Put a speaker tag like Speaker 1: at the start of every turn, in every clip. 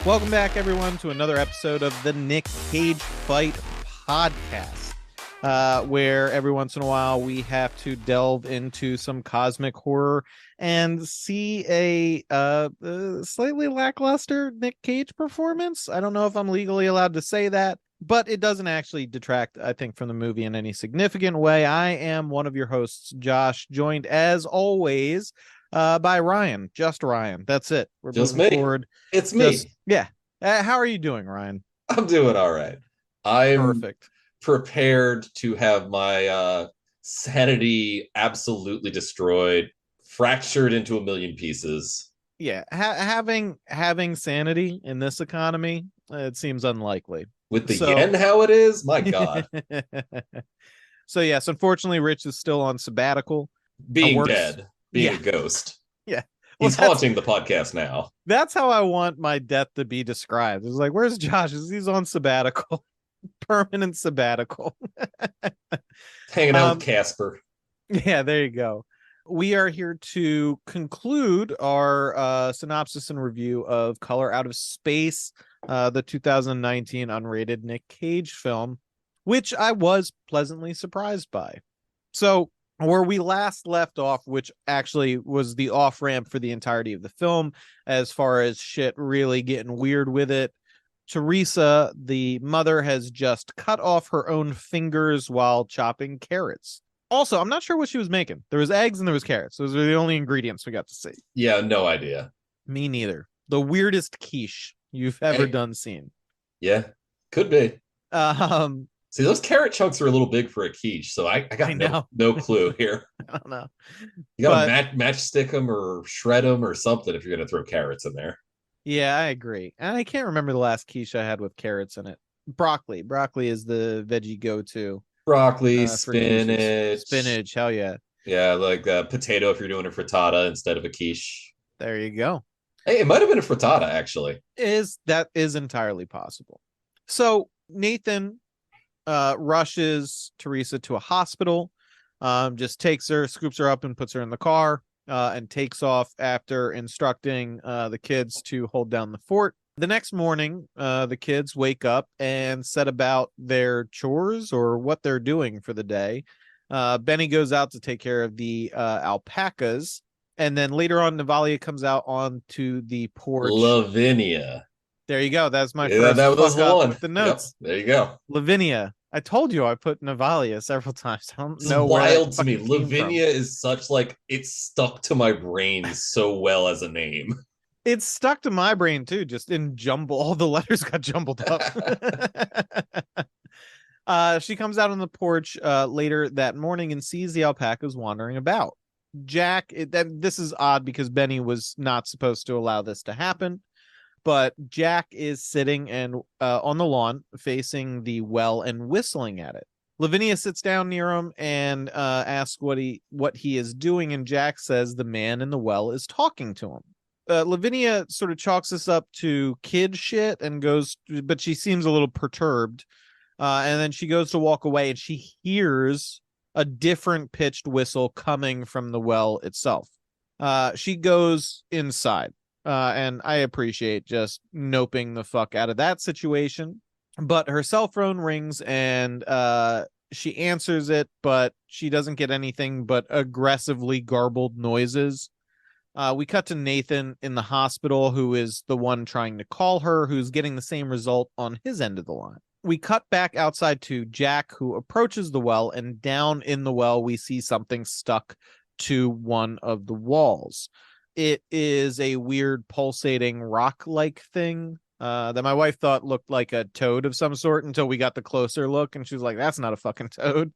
Speaker 1: Welcome back, everyone, to another episode of the Nick Cage Fight Podcast, where every once in a while we have to delve into some cosmic horror and see a slightly lackluster Nick Cage performance. I don't know if I'm legally allowed to say that, but it doesn't actually detract, I think, from the movie in any significant way. I am one of your hosts, Josh, joined as always by Ryan. Just Ryan. That's it. We're
Speaker 2: Just
Speaker 1: moving
Speaker 2: me.
Speaker 1: forward.
Speaker 2: It's me.
Speaker 1: Yeah. How are you doing, Ryan?
Speaker 2: I'm doing all right. I'm
Speaker 1: Perfect.
Speaker 2: prepared to have my sanity absolutely destroyed, fractured into a million pieces.
Speaker 1: Yeah, having sanity in this economy, it seems unlikely.
Speaker 2: With the
Speaker 1: So,
Speaker 2: yen how it is, my God.
Speaker 1: so yes, unfortunately, Rich is still on sabbatical.
Speaker 2: Being
Speaker 1: Works.
Speaker 2: dead, being
Speaker 1: Yeah,
Speaker 2: a ghost.
Speaker 1: yeah. Well,
Speaker 2: He's haunting the podcast now.
Speaker 1: that's how I want my death to be described. It's like, where's Josh? He's on sabbatical, permanent sabbatical.
Speaker 2: Hanging out with Casper.
Speaker 1: Yeah, there you go. We are here to conclude our synopsis and review of Color Out of Space, the 2019 unrated Nick Cage film, which I was pleasantly surprised by. So, where we last left off, which actually was the off ramp for the entirety of the film, as far as shit really getting weird with it, Teresa, the mother, has just cut off her own fingers while chopping carrots. Also, I'm not sure what she was making. There was eggs and there was carrots. Those are the only ingredients we got to see.
Speaker 2: Yeah, no idea.
Speaker 1: Me neither. The weirdest quiche you've ever done seen.
Speaker 2: Yeah, could be.
Speaker 1: Um,
Speaker 2: See, those carrot chunks are a little big for a quiche, so I got no clue here.
Speaker 1: I don't know.
Speaker 2: You gotta matchstick them or shred them or something if you're gonna throw carrots in there.
Speaker 1: Yeah, I agree. And I can't remember the last quiche I had with carrots in it. Broccoli. Broccoli is the veggie go-to.
Speaker 2: Broccoli, spinach.
Speaker 1: Spinach, hell yeah.
Speaker 2: Yeah, like potato if you're doing a frittata instead of a quiche.
Speaker 1: There you go.
Speaker 2: Hey, it might have been a frittata, actually.
Speaker 1: That is entirely possible. So Nathan rushes Teresa to a hospital, just takes her, scoops her up and puts her in the car, and takes off after instructing the kids to hold down the fort. The next morning, the kids wake up and set about their chores or what they're doing for the day. Benny goes out to take care of the alpacas. And then later on, Navalia comes out onto the porch.
Speaker 2: Lavinia.
Speaker 1: There you go. That's my first
Speaker 2: that was
Speaker 1: fuck up
Speaker 2: one.
Speaker 1: with the notes.
Speaker 2: Yep, there you go.
Speaker 1: Lavinia. I told you I put Navalia several times. I don't know
Speaker 2: where
Speaker 1: wild
Speaker 2: to me. Lavinia is such like it's stuck to my brain so well as a name.
Speaker 1: It's stuck to my brain too, just in jumble. All the letters got jumbled up. She comes out on the porch later that morning and sees the alpacas wandering about. This is odd because Benny was not supposed to allow this to happen, but Jack is sitting and on the lawn facing the well and whistling at it. Lavinia sits down near him and asks what he is doing, and Jack says the man in the well is talking to him. Lavinia sort of chalks this up to kid shit and goes, but she seems a little perturbed. And then she goes to walk away and she hears a different pitched whistle coming from the well itself. She goes inside, and I appreciate just noping the fuck out of that situation. But her cell phone rings and she answers it, but she doesn't get anything but aggressively garbled noises. We cut to Nathan in the hospital, who is the one trying to call her, who's getting the same result on his end of the line. We cut back outside to Jack, who approaches the well, and down in the well, we see something stuck to one of the walls. It is a weird pulsating rock-like thing that my wife thought looked like a toad of some sort until we got the closer look, and she was like, that's not a fucking toad.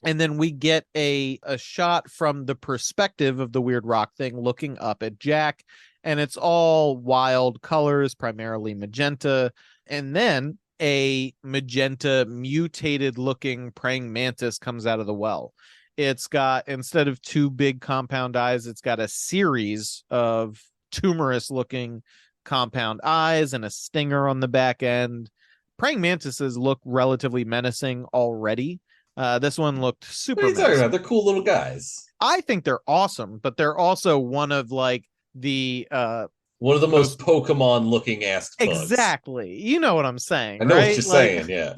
Speaker 1: And then we get a shot from the perspective of the weird rock thing looking up at Jack, and it's all wild colors, primarily magenta. And then a magenta mutated looking praying mantis comes out of the well. It's got, instead of two big compound eyes, it's got a series of tumorous looking compound eyes and a stinger on the back end. Praying mantises look relatively menacing already. This one looked super.
Speaker 2: What are you talking about? They're cool little guys.
Speaker 1: I think they're awesome, but they're also one of like the
Speaker 2: One of the
Speaker 1: Most
Speaker 2: most Pokemon looking ass bugs.
Speaker 1: exactly. You know what I'm saying,
Speaker 2: I know what you're
Speaker 1: right? Like
Speaker 2: saying, yeah.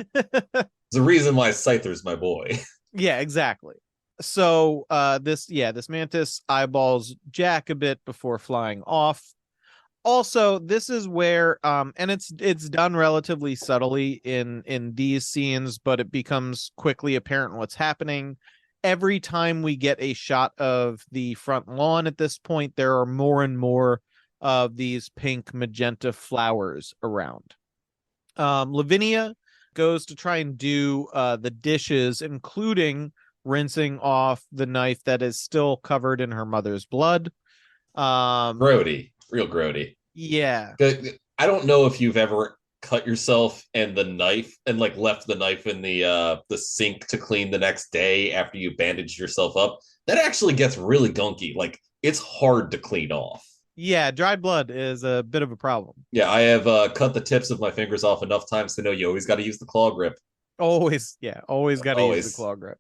Speaker 2: There's a reason why Scyther's my boy.
Speaker 1: yeah, exactly. So this mantis eyeballs Jack a bit before flying off. Also, this is where and it's done relatively subtly in these scenes, but it becomes quickly apparent what's happening. Every time we get a shot of the front lawn at this point, there are more and more of these pink magenta flowers around. Lavinia goes to try and do the dishes, including rinsing off the knife that is still covered in her mother's blood. Um,
Speaker 2: Grody, real grody.
Speaker 1: yeah,
Speaker 2: I don't know if you've ever cut yourself and the knife and like left the knife in the sink to clean the next day after you bandaged yourself up. That actually gets really gunky. Like it's hard to clean off.
Speaker 1: yeah, dried blood is a bit of a problem.
Speaker 2: Yeah, I have cut the tips of my fingers off enough times to know you always got to use the claw grip.
Speaker 1: Always, yeah, always got to use the
Speaker 2: Always.
Speaker 1: claw grip.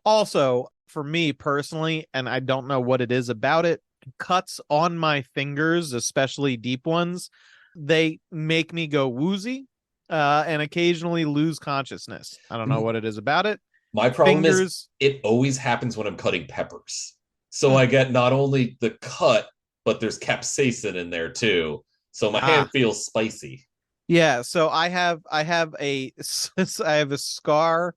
Speaker 1: Also, for me personally, and I don't know what it is about it, cuts on my fingers, especially deep ones, they make me go woozy and occasionally lose consciousness. I don't know what it is about it.
Speaker 2: My problem is
Speaker 1: Fingers.
Speaker 2: it always happens when I'm cutting peppers. So
Speaker 1: Hmm.
Speaker 2: I get not only the cut, but there's capsaicin in there too. So my hand
Speaker 1: Ah,
Speaker 2: feels spicy.
Speaker 1: yeah. So I have I have a scar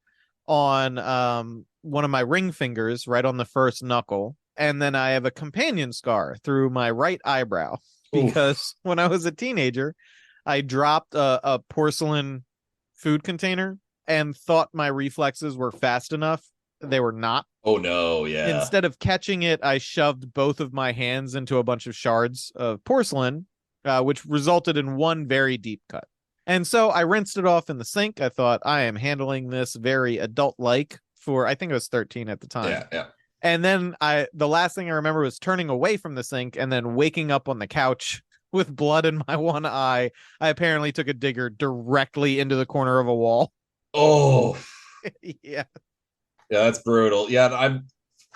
Speaker 1: on one of my ring fingers right on the first knuckle, and then I have a companion scar through my right eyebrow
Speaker 2: Oof.
Speaker 1: because when I was a teenager, I dropped a porcelain food container and thought my reflexes were fast enough. They were not.
Speaker 2: Oh no, yeah.
Speaker 1: Instead of catching it, I shoved both of my hands into a bunch of shards of porcelain, which resulted in one very deep cut. And so I rinsed it off in the sink. I thought I am handling this very adult like for I think I was 13 at the time.
Speaker 2: Yeah, yeah.
Speaker 1: And then the last thing I remember was turning away from the sink and then waking up on the couch with blood in my one eye. I apparently took a digger directly into the corner of a wall.
Speaker 2: Oh,
Speaker 1: Yeah.
Speaker 2: yeah, that's brutal. Yeah,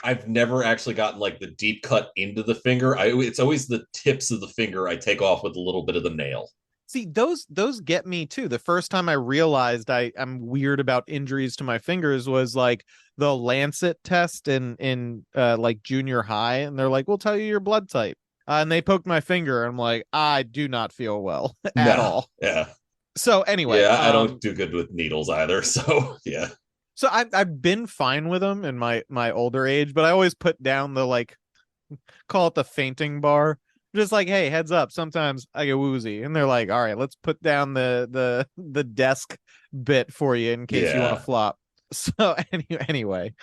Speaker 2: I've never actually gotten like the deep cut into the finger. It's always the tips of the finger I take off with a little bit of the nail.
Speaker 1: See, those get me too. The first time I realized I'm weird about injuries to my fingers was like the Lancet test in like junior high, and they're like, "We'll tell you your blood type." And they poked my finger. I'm like, I do not feel well at
Speaker 2: No,
Speaker 1: all.
Speaker 2: yeah.
Speaker 1: So anyway,
Speaker 2: Yeah, I don't do good with needles either. So yeah.
Speaker 1: so I've been fine with them in my older age, but I always put down the like call it the fainting bar. Just like, hey, heads up, sometimes I get woozy. And they're like, all right, let's put down the desk bit for you in case you want to
Speaker 2: Yeah.
Speaker 1: flop. So anyway,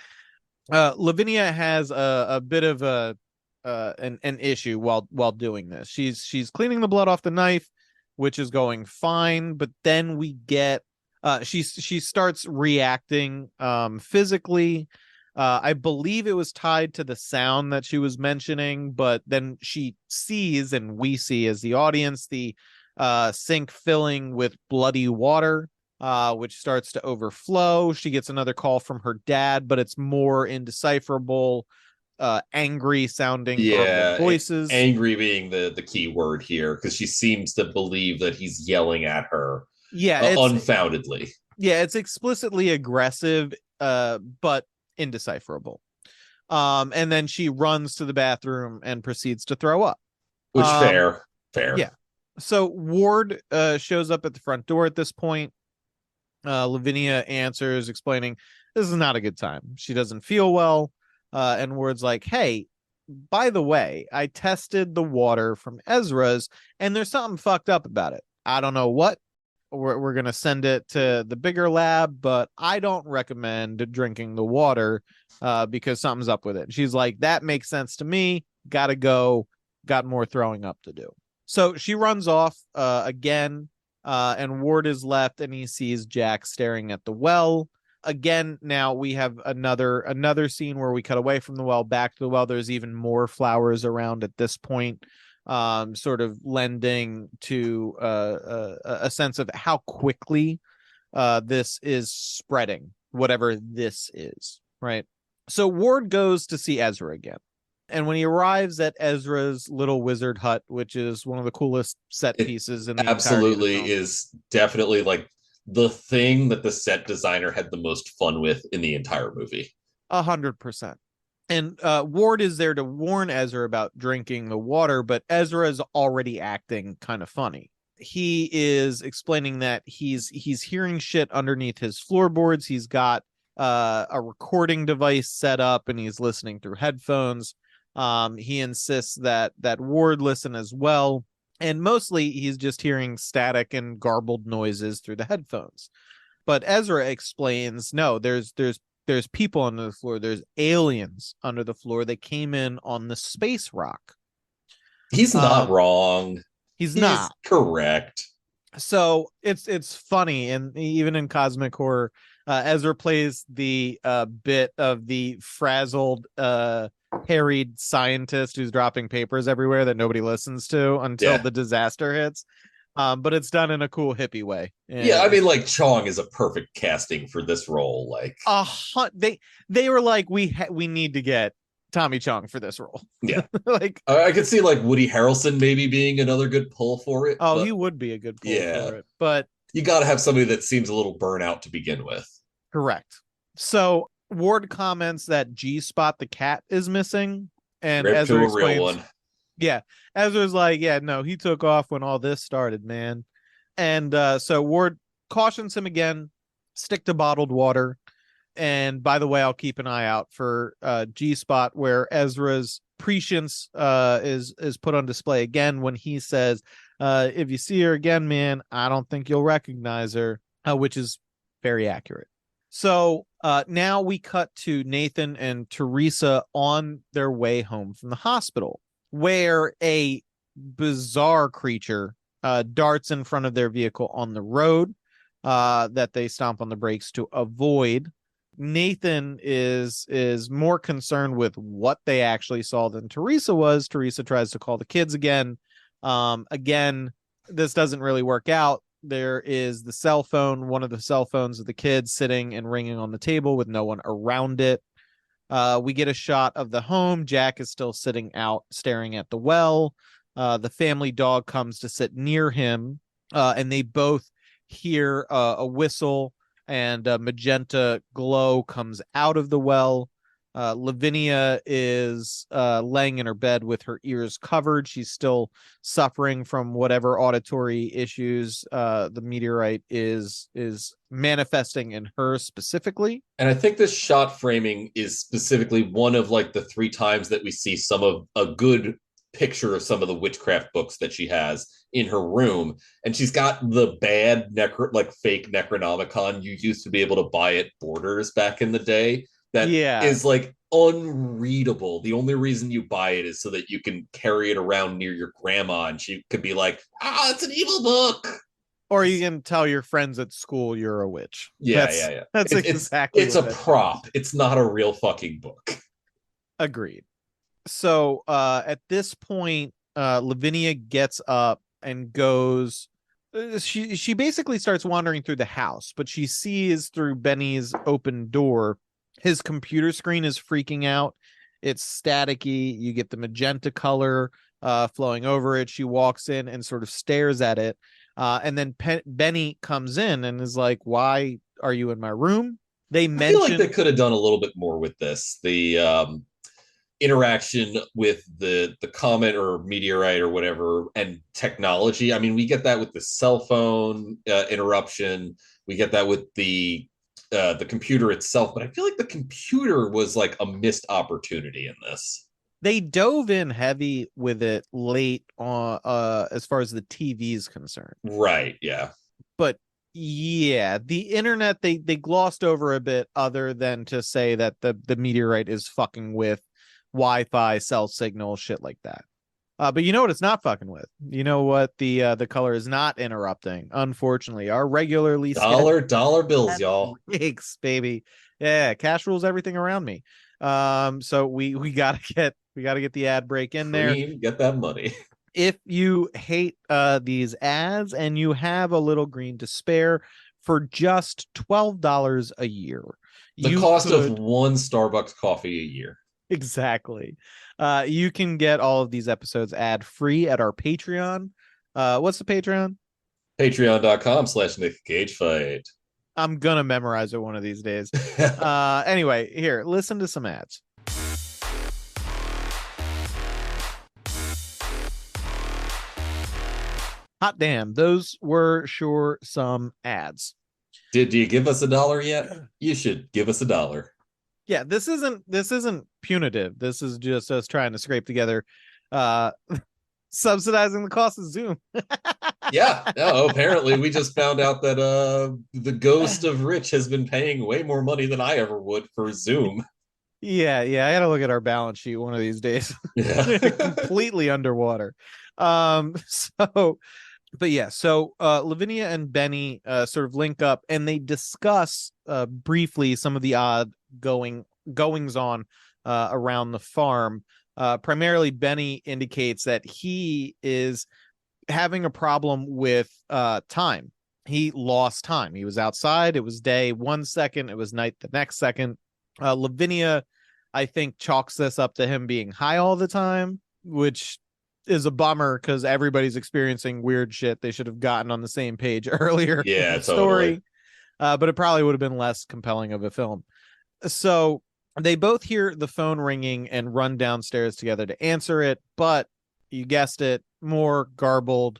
Speaker 1: Lavinia has a bit of a an issue while doing this. She's cleaning the blood off the knife, which is going fine, but then we get she starts reacting physically. I believe it was tied to the sound that she was mentioning, but then she sees and we see as the audience the sink filling with bloody water, which starts to overflow. She gets another call from her dad, but it's more indecipherable, angry sounding garbled
Speaker 2: Yeah,
Speaker 1: voices.
Speaker 2: angry being the key word here because she seems to believe that he's yelling at her
Speaker 1: Yeah, it's
Speaker 2: unfoundedly,
Speaker 1: it's explicitly aggressive, but indecipherable. And then she runs to the bathroom and proceeds to throw up.
Speaker 2: which
Speaker 1: Um,
Speaker 2: fair.
Speaker 1: yeah. So Ward shows up at the front door at this point. Lavinia answers, explaining this is not a good time. She doesn't feel well. And Ward's like, hey, by the way, I tested the water from Ezra's and there's something fucked up about it. I don't know what. We're going to send it to the bigger lab, but I don't recommend drinking the water because something's up with it. She's like, that makes sense to me. Gotta go. Got more throwing up to do. So she runs off again, and Ward is left, and he sees Jack staring at the well. Again, now we have another scene where we cut away from the well back to the well. There's even more flowers around at this point, sort of lending to a sense of how quickly this is spreading, whatever this is, right? So Ward goes to see Ezra again. And when he arrives at Ezra's little wizard hut, which is one of the coolest set
Speaker 2: It
Speaker 1: pieces in the entirety of the
Speaker 2: absolutely
Speaker 1: film.
Speaker 2: is definitely like the thing that the set designer had the most fun with in the entire movie.
Speaker 1: 100%. And Ward is there to warn Ezra about drinking the water, but Ezra is already acting kind of funny. He is explaining that he's hearing shit underneath his floorboards. He's got a recording device set up and he's listening through headphones. He insists that Ward listen as well, and mostly he's just hearing static and garbled noises through the headphones. But Ezra explains, no, there's people under the floor. There's aliens under the floor. They came in on the space rock.
Speaker 2: He's not wrong.
Speaker 1: He's not
Speaker 2: correct.
Speaker 1: So it's funny, and even in cosmic horror, Ezra plays the bit of the frazzled, harried scientist who's dropping papers everywhere that nobody listens to until the disaster hits. But it's done in a cool hippie way.
Speaker 2: Yeah, I mean, like Chong is a perfect casting for this role. Like,
Speaker 1: they were like, we need to get Tommy Chong for this role.
Speaker 2: Yeah,
Speaker 1: like
Speaker 2: I could see like Woody Harrelson maybe being another good pull for it.
Speaker 1: Oh, he would be a good pull for it, but
Speaker 2: you got to have somebody that seems a little burnout to begin with.
Speaker 1: Correct. So Ward comments that G-Spot the cat is missing, and
Speaker 2: Ripped
Speaker 1: Ezra
Speaker 2: to a
Speaker 1: explains,
Speaker 2: real one.
Speaker 1: Yeah, Ezra's like, yeah, no, he took off when all this started, man. And so Ward cautions him again, stick to bottled water. And by the way, I'll keep an eye out for G-Spot, where Ezra's prescience is put on display again when he says, if you see her again, man, I don't think you'll recognize her, which is very accurate. So now we cut to Nathan and Teresa on their way home from the hospital, where a bizarre creature darts in front of their vehicle on the road that they stomp on the brakes to avoid. Nathan is more concerned with what they actually saw than Teresa was. Teresa tries to call the kids again. Again, this doesn't really work out. There is the cell phone, one of the cell phones of the kids sitting and ringing on the table with no one around it. We get a shot of the home. Jack is still sitting out staring at the well. The family dog comes to sit near him, and they both hear a whistle, and magenta glow comes out of the well. Lavinia is laying in her bed with her ears covered. She's still suffering from whatever auditory issues the meteorite is manifesting in her specifically.
Speaker 2: And I think this shot framing is specifically one of like the 3 times that we see some of a good picture of some of the witchcraft books that she has in her room, and she's got the bad fake Necronomicon you used to be able to buy at Borders back in the day that is like unreadable. The only reason you buy it is so that you can carry it around near your grandma and she could be like, it's an evil book.
Speaker 1: Or you can tell your friends at school you're a witch.
Speaker 2: Yeah.
Speaker 1: That's exactly
Speaker 2: it's a prop. It's not a real fucking book.
Speaker 1: Agreed. So at this point, Lavinia gets up and goes. She basically starts wandering through the house, but she sees through Benny's open door. His computer screen is freaking out. It's staticky. You get the magenta color flowing over it. She walks in and sort of stares at it. And then Benny comes in and is like, "Why are you in my room?" I feel
Speaker 2: like they could have done a little bit more with this. The interaction with the comet or meteorite or whatever and technology. I mean, we get that with the cell phone interruption. We get that with the computer itself, but I feel like the computer was like a missed opportunity in this.
Speaker 1: They dove in heavy with it late on as far as the TV is concerned.
Speaker 2: Right, yeah.
Speaker 1: But yeah, the internet they glossed over a bit, other than to say that the meteorite is fucking with Wi-Fi, cell signal, shit like that. But you know what it's not fucking with? You know what the color is not interrupting? Unfortunately, our regularly
Speaker 2: dollar bills, y'all.
Speaker 1: Breaks, baby. Yeah, cash rules everything around me. So we gotta get the ad break in there.
Speaker 2: Get that money.
Speaker 1: If you hate these ads and you have a little green to spare, for just $12 a year,
Speaker 2: the cost of one Starbucks coffee a year.
Speaker 1: Exactly. You can get all of these episodes ad free at our Patreon. What's the Patreon?
Speaker 2: Patreon.com/Nick Cage Fight.
Speaker 1: I'm gonna memorize it one of these days. Anyway, here, listen to some ads. Hot damn, those were sure some ads.
Speaker 2: Did you give us $1 yet? You should give us $1.
Speaker 1: Yeah, this isn't punitive. This is just us trying to scrape together uh subsidizing the cost of Zoom.
Speaker 2: Yeah. No, apparently we just found out that the ghost of Rich has been paying way more money than I ever would for Zoom.
Speaker 1: Yeah, I gotta look at our balance sheet one of these days.
Speaker 2: Yeah.
Speaker 1: Completely underwater. So but yeah, so Lavinia and Benny sort of link up and they discuss briefly some of the odd goings on around the farm. Primarily, Benny indicates that he is having a problem with time. He lost time. He was outside. It was day 1 second. It was night the next second. Lavinia, I think, chalks this up to him being high all the time, which is a bummer because everybody's experiencing weird shit. They should have gotten on the same page earlier.
Speaker 2: Yeah,
Speaker 1: in the story.
Speaker 2: totally.
Speaker 1: But it probably would have been less compelling of a film. So they both hear the phone ringing and run downstairs together to answer it, but you guessed it, more garbled,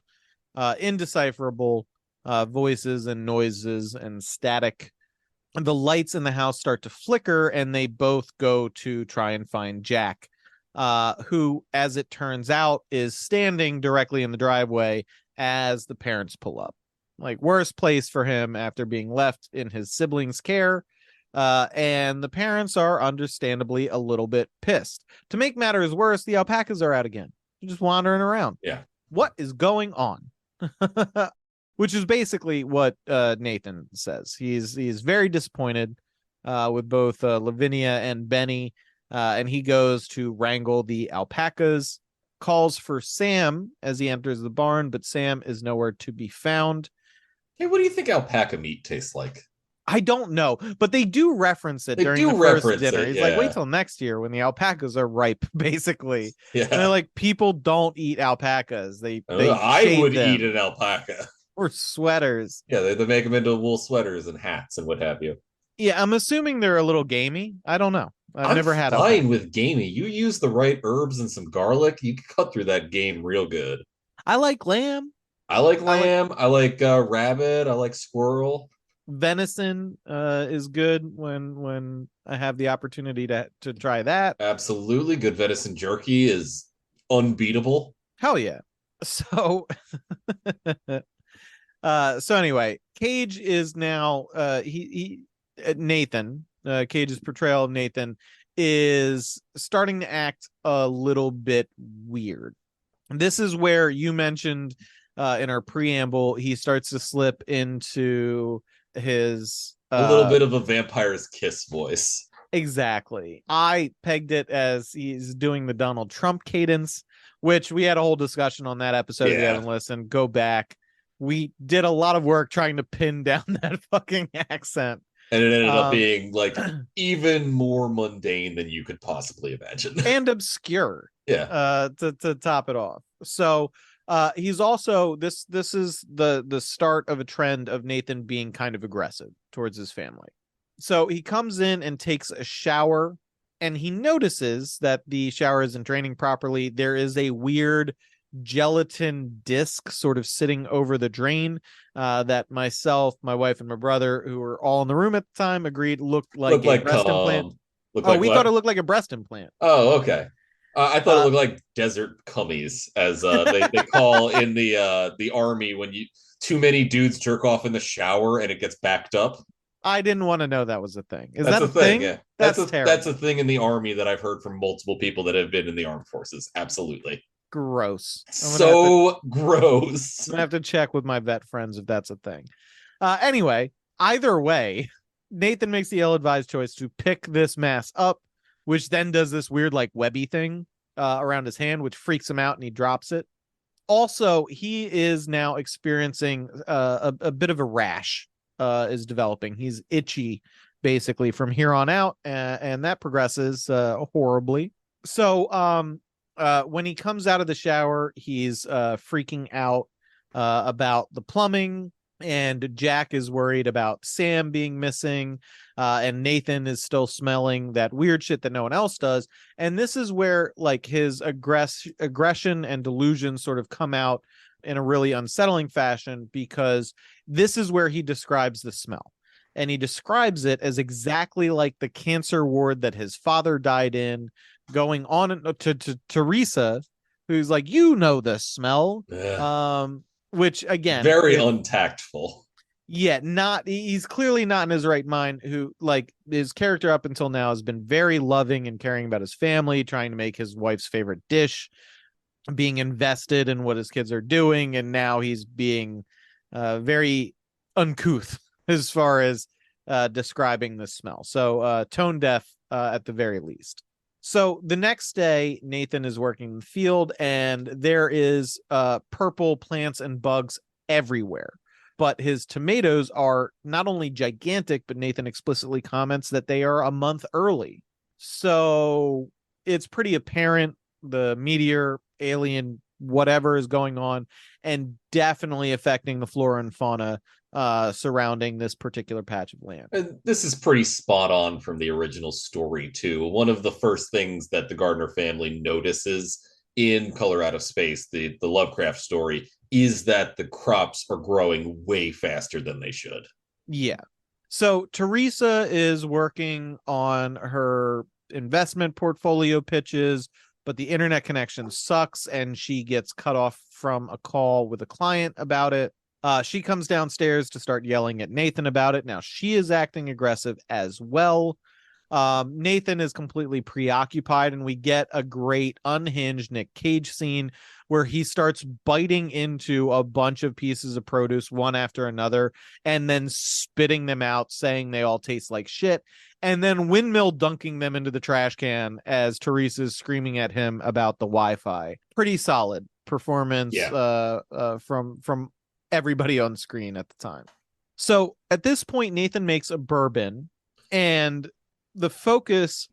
Speaker 1: indecipherable voices and noises and static. The lights in the house start to flicker, and they both go to try and find Jack, who, as it turns out, is standing directly in the driveway as the parents pull up. Like, worst place for him after being left in his siblings' care. And the parents are understandably a little bit pissed. To make matters worse, the alpacas are out again. They're just wandering around.
Speaker 2: Yeah.
Speaker 1: What is going on? Which is basically what Nathan says. He's very disappointed with both Lavinia and Benny, and he goes to wrangle the alpacas, calls for Sam as he enters the barn, but Sam is nowhere to be found.
Speaker 2: Hey, what do you think alpaca meat tastes like?
Speaker 1: I don't know, but they do reference it during the first dinner. He's like, wait till next year when the alpacas are ripe, basically.
Speaker 2: Yeah.
Speaker 1: And they're like, people don't eat alpacas. They
Speaker 2: I would
Speaker 1: them.
Speaker 2: eat an alpaca.
Speaker 1: Or sweaters.
Speaker 2: Yeah, they make them into wool sweaters and hats and what have you.
Speaker 1: Yeah, I'm assuming they're a little gamey. I don't know.
Speaker 2: I'm
Speaker 1: never had
Speaker 2: fine
Speaker 1: alpaca.
Speaker 2: with gamey. You use the right herbs and some garlic, you can cut through that game real good.
Speaker 1: I like lamb.
Speaker 2: I like lamb. I like rabbit. I like squirrel.
Speaker 1: Venison is good when I have the opportunity to try that.
Speaker 2: Absolutely. Good venison jerky is unbeatable.
Speaker 1: Hell yeah. So so anyway, Cage is now Nathan, Cage's portrayal of Nathan is starting to act a little bit weird. This is where you mentioned in our preamble, he starts to slip into his
Speaker 2: a little bit of a vampire's kiss voice.
Speaker 1: Exactly. I pegged it as he's doing the Donald Trump cadence, which we had a whole discussion on that episode. If you haven't listened, go back. We did a lot of work trying to pin down that fucking accent.
Speaker 2: And it ended up being like even more mundane than you could possibly imagine.
Speaker 1: And obscure.
Speaker 2: Yeah.
Speaker 1: To top it off. So he's also this is the start of a trend of Nathan being kind of aggressive towards his family. So he comes in and takes a shower, and he notices that the shower isn't draining properly. There is a weird gelatin disc sort of sitting over the drain that myself, my wife, and my brother, who were all in the room at the time, agreed looked like a breast implant. We thought it looked like a breast implant.
Speaker 2: Oh, okay. I thought it looked like desert cummies, as they call in the army when too many dudes jerk off in the shower and it gets backed up.
Speaker 1: I didn't want to know that was a thing. Is
Speaker 2: that's
Speaker 1: that a thing?
Speaker 2: Yeah.
Speaker 1: That's terrible.
Speaker 2: That's a thing in the army that I've heard from multiple people that have been in the armed forces. Absolutely.
Speaker 1: Gross.
Speaker 2: Gross.
Speaker 1: I'm gonna have to check with my vet friends if that's a thing. Anyway, either way, Nathan makes the ill-advised choice to pick this mass up, which then does this weird like webby thing around his hand, which freaks him out, and he drops it. Also, he is now experiencing a bit of a rash is developing. He's itchy basically from here on out, and that progresses horribly. So when he comes out of the shower, he's freaking out about the plumbing, and Jack is worried about Sam being missing, and Nathan is still smelling that weird shit that no one else does. And this is where like his aggression and delusion sort of come out in a really unsettling fashion, because this is where he describes the smell. And he describes it as exactly like the cancer ward that his father died in, going on to Teresa, who's like, you know the smell.
Speaker 2: Ugh.
Speaker 1: Which again,
Speaker 2: Very untactful.
Speaker 1: yeah, not he's clearly not in his right mind. Who, like, his character up until now has been very loving and caring about his family, trying to make his wife's favorite dish, being invested in what his kids are doing, and now he's being very uncouth as far as describing the smell. So tone deaf at the very least. So the next day, Nathan is working in the field, and there is purple plants and bugs everywhere. But his tomatoes are not only gigantic, but Nathan explicitly comments that they are a month early. So it's pretty apparent the meteor, alien, whatever is going on, and definitely affecting the flora and fauna surrounding this particular patch of land.
Speaker 2: And this is pretty spot on from the original story, too. One of the first things that the Gardner family notices in Color Out of Space, the Lovecraft story, is that the crops are growing way faster than they should.
Speaker 1: Yeah. So Teresa is working on her investment portfolio pitches, but the internet connection sucks and she gets cut off from a call with a client about it. She comes downstairs to start yelling at Nathan about it. Now she is acting aggressive as well. Nathan is completely preoccupied, and we get a great unhinged Nick Cage scene where he starts biting into a bunch of pieces of produce one after another and then spitting them out, saying they all taste like shit, and then windmill dunking them into the trash can as Teresa's screaming at him about the Wi-Fi. Pretty solid performance from everybody on screen at the time. So at this point, Nathan makes a bourbon, and the focus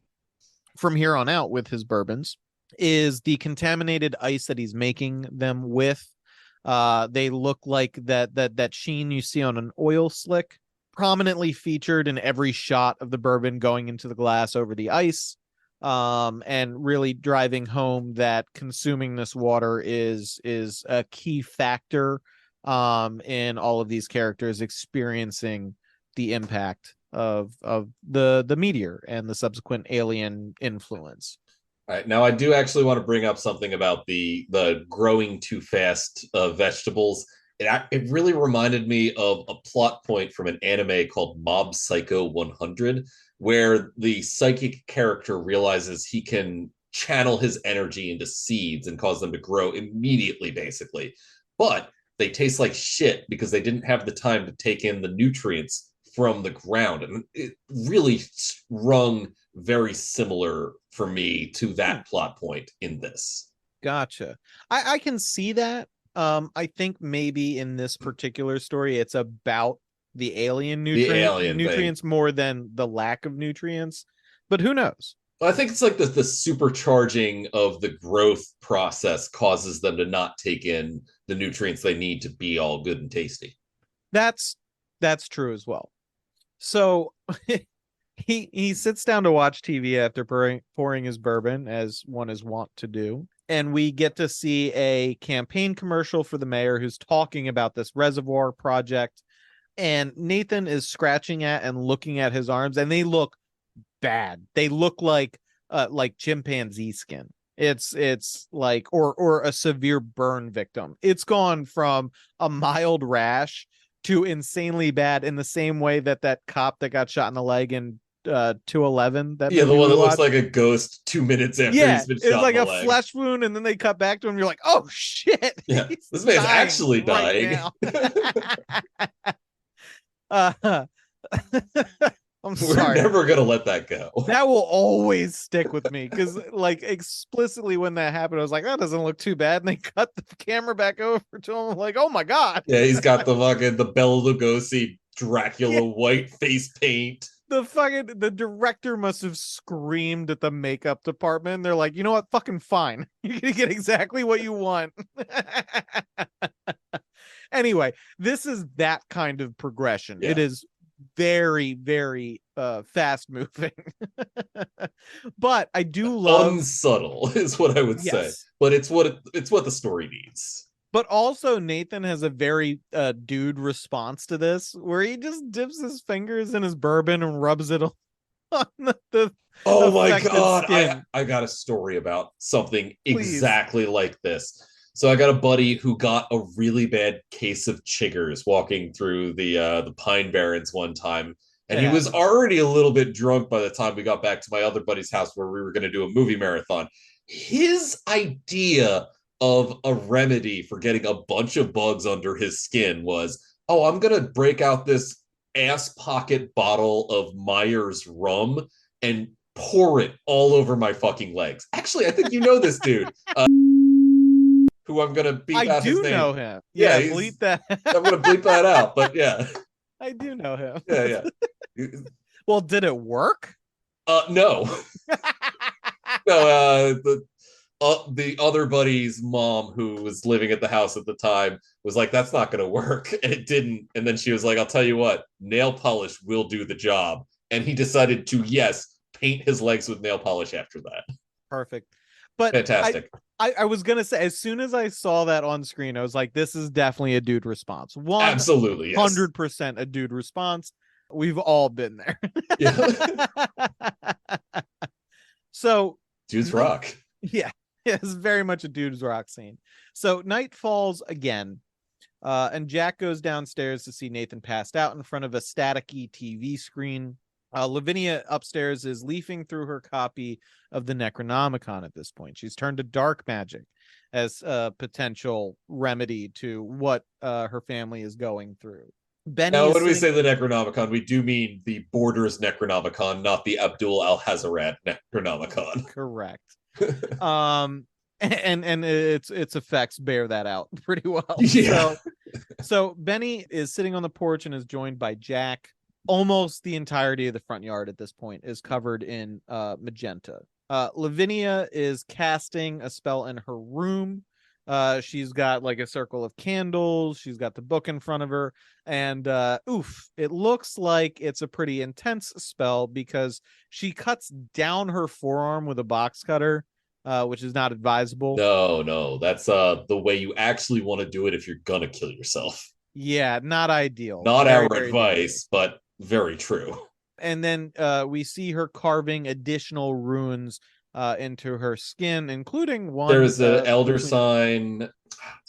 Speaker 1: from here on out with his bourbons is the contaminated ice that he's making them with. They look like that sheen you see on an oil slick, prominently featured in every shot of the bourbon going into the glass over the ice, and really driving home that consuming this water is a key factor in all of these characters experiencing the impact of the meteor and the subsequent alien influence.
Speaker 2: All right, now I do actually want to bring up something about the growing too fast vegetables. It really reminded me of a plot point from an anime called Mob Psycho 100, where the psychic character realizes he can channel his energy into seeds and cause them to grow immediately, basically. But they taste like shit because they didn't have the time to take in the nutrients from the ground. And it really rung very similar for me to that plot point in this.
Speaker 1: Gotcha. I can see that. I think maybe in this particular story, it's about the alien nutrients more than the lack of nutrients, but who knows?
Speaker 2: I think it's like the supercharging of the growth process causes them to not take in the nutrients they need to be all good and tasty.
Speaker 1: That's true as well. So he sits down to watch TV after pouring his bourbon, as one is wont to do. And we get to see a campaign commercial for the mayor who's talking about this reservoir project. And Nathan is scratching at and looking at his arms, and they look bad. They look like chimpanzee skin. It's like or a severe burn victim. It's gone from a mild rash to insanely bad, in the same way that cop that got shot in the leg in 211.
Speaker 2: The one that looks like a ghost 2 minutes after he's been shot.
Speaker 1: It's like
Speaker 2: in
Speaker 1: a
Speaker 2: the leg.
Speaker 1: Flesh wound, and then they cut back to him. You're like, oh shit!
Speaker 2: Yeah, this man's actually dying.
Speaker 1: I'm sorry.
Speaker 2: We're never gonna let that go.
Speaker 1: That will always stick with me, because like explicitly when that happened, I was like, that doesn't look too bad. And they cut the camera back over to him. I'm like, oh my god.
Speaker 2: Yeah, he's got the Bela Lugosi Dracula white face paint.
Speaker 1: The director must have screamed at the makeup department. They're like, you know what? Fucking fine. You're gonna get exactly what you want. Anyway, this is that kind of progression.
Speaker 2: Yeah.
Speaker 1: It is very, very fast moving. But I do love
Speaker 2: Unsubtle is what I would say.
Speaker 1: yes.
Speaker 2: But it's what the story needs.
Speaker 1: But also Nathan has a very dude response to this where he just dips his fingers in his bourbon and rubs it on the
Speaker 2: Oh my
Speaker 1: affected
Speaker 2: god,
Speaker 1: skin.
Speaker 2: I got a story about something
Speaker 1: Please.
Speaker 2: exactly like this. So I got a buddy who got a really bad case of chiggers walking through the Pine Barrens one time, and he was already a little bit drunk by the time we got back to my other buddy's house where we were going to do a movie marathon. His idea of a remedy for getting a bunch of bugs under his skin was, oh, I'm going to break out this ass pocket bottle of Myers rum and pour it all over my fucking legs. Actually, I think you know this dude. Who I'm gonna beep
Speaker 1: I
Speaker 2: out his
Speaker 1: do
Speaker 2: name.
Speaker 1: know him.
Speaker 2: Yeah,
Speaker 1: Yeah, bleep that.
Speaker 2: I'm gonna bleep that out, but yeah.
Speaker 1: I do know him.
Speaker 2: Yeah.
Speaker 1: Well, did it work?
Speaker 2: No. No, the other buddy's mom who was living at the house at the time was like, that's not gonna work. And it didn't. And then she was like, I'll tell you what, nail polish will do the job. And he decided to, yes, paint his legs with nail polish after that.
Speaker 1: Perfect. But
Speaker 2: fantastic.
Speaker 1: I was gonna say, as soon as I saw that on screen, I was like, this is definitely a dude response.
Speaker 2: Absolutely, yes.
Speaker 1: 100% a dude response. We've all been there.
Speaker 2: Yeah.
Speaker 1: So
Speaker 2: dudes rock.
Speaker 1: Yeah, it's very much a dude's rock scene. So night falls again, and Jack goes downstairs to see Nathan passed out in front of a staticky TV screen. Lavinia upstairs is leafing through her copy of the Necronomicon at this point. She's turned to dark magic as a potential remedy to what her family is going through. Benny
Speaker 2: now, when we say the Necronomicon, we do mean the Borders Necronomicon, not the Abdul Al-Hazarad Necronomicon.
Speaker 1: Correct. And its effects bear that out pretty well.
Speaker 2: Yeah.
Speaker 1: So Benny is sitting on the porch and is joined by Jack. Almost the entirety of the front yard at this point is covered in magenta. Lavinia is casting a spell in her room. She's got like a circle of candles. She's got the book in front of her. And it looks like it's a pretty intense spell because she cuts down her forearm with a box cutter, which is not advisable.
Speaker 2: No, that's the way you actually want to do it if you're gonna kill yourself.
Speaker 1: Yeah, not ideal.
Speaker 2: Not very, our advice, but very true.
Speaker 1: And then we see her carving additional runes into her skin, including one.
Speaker 2: There's the elder sign.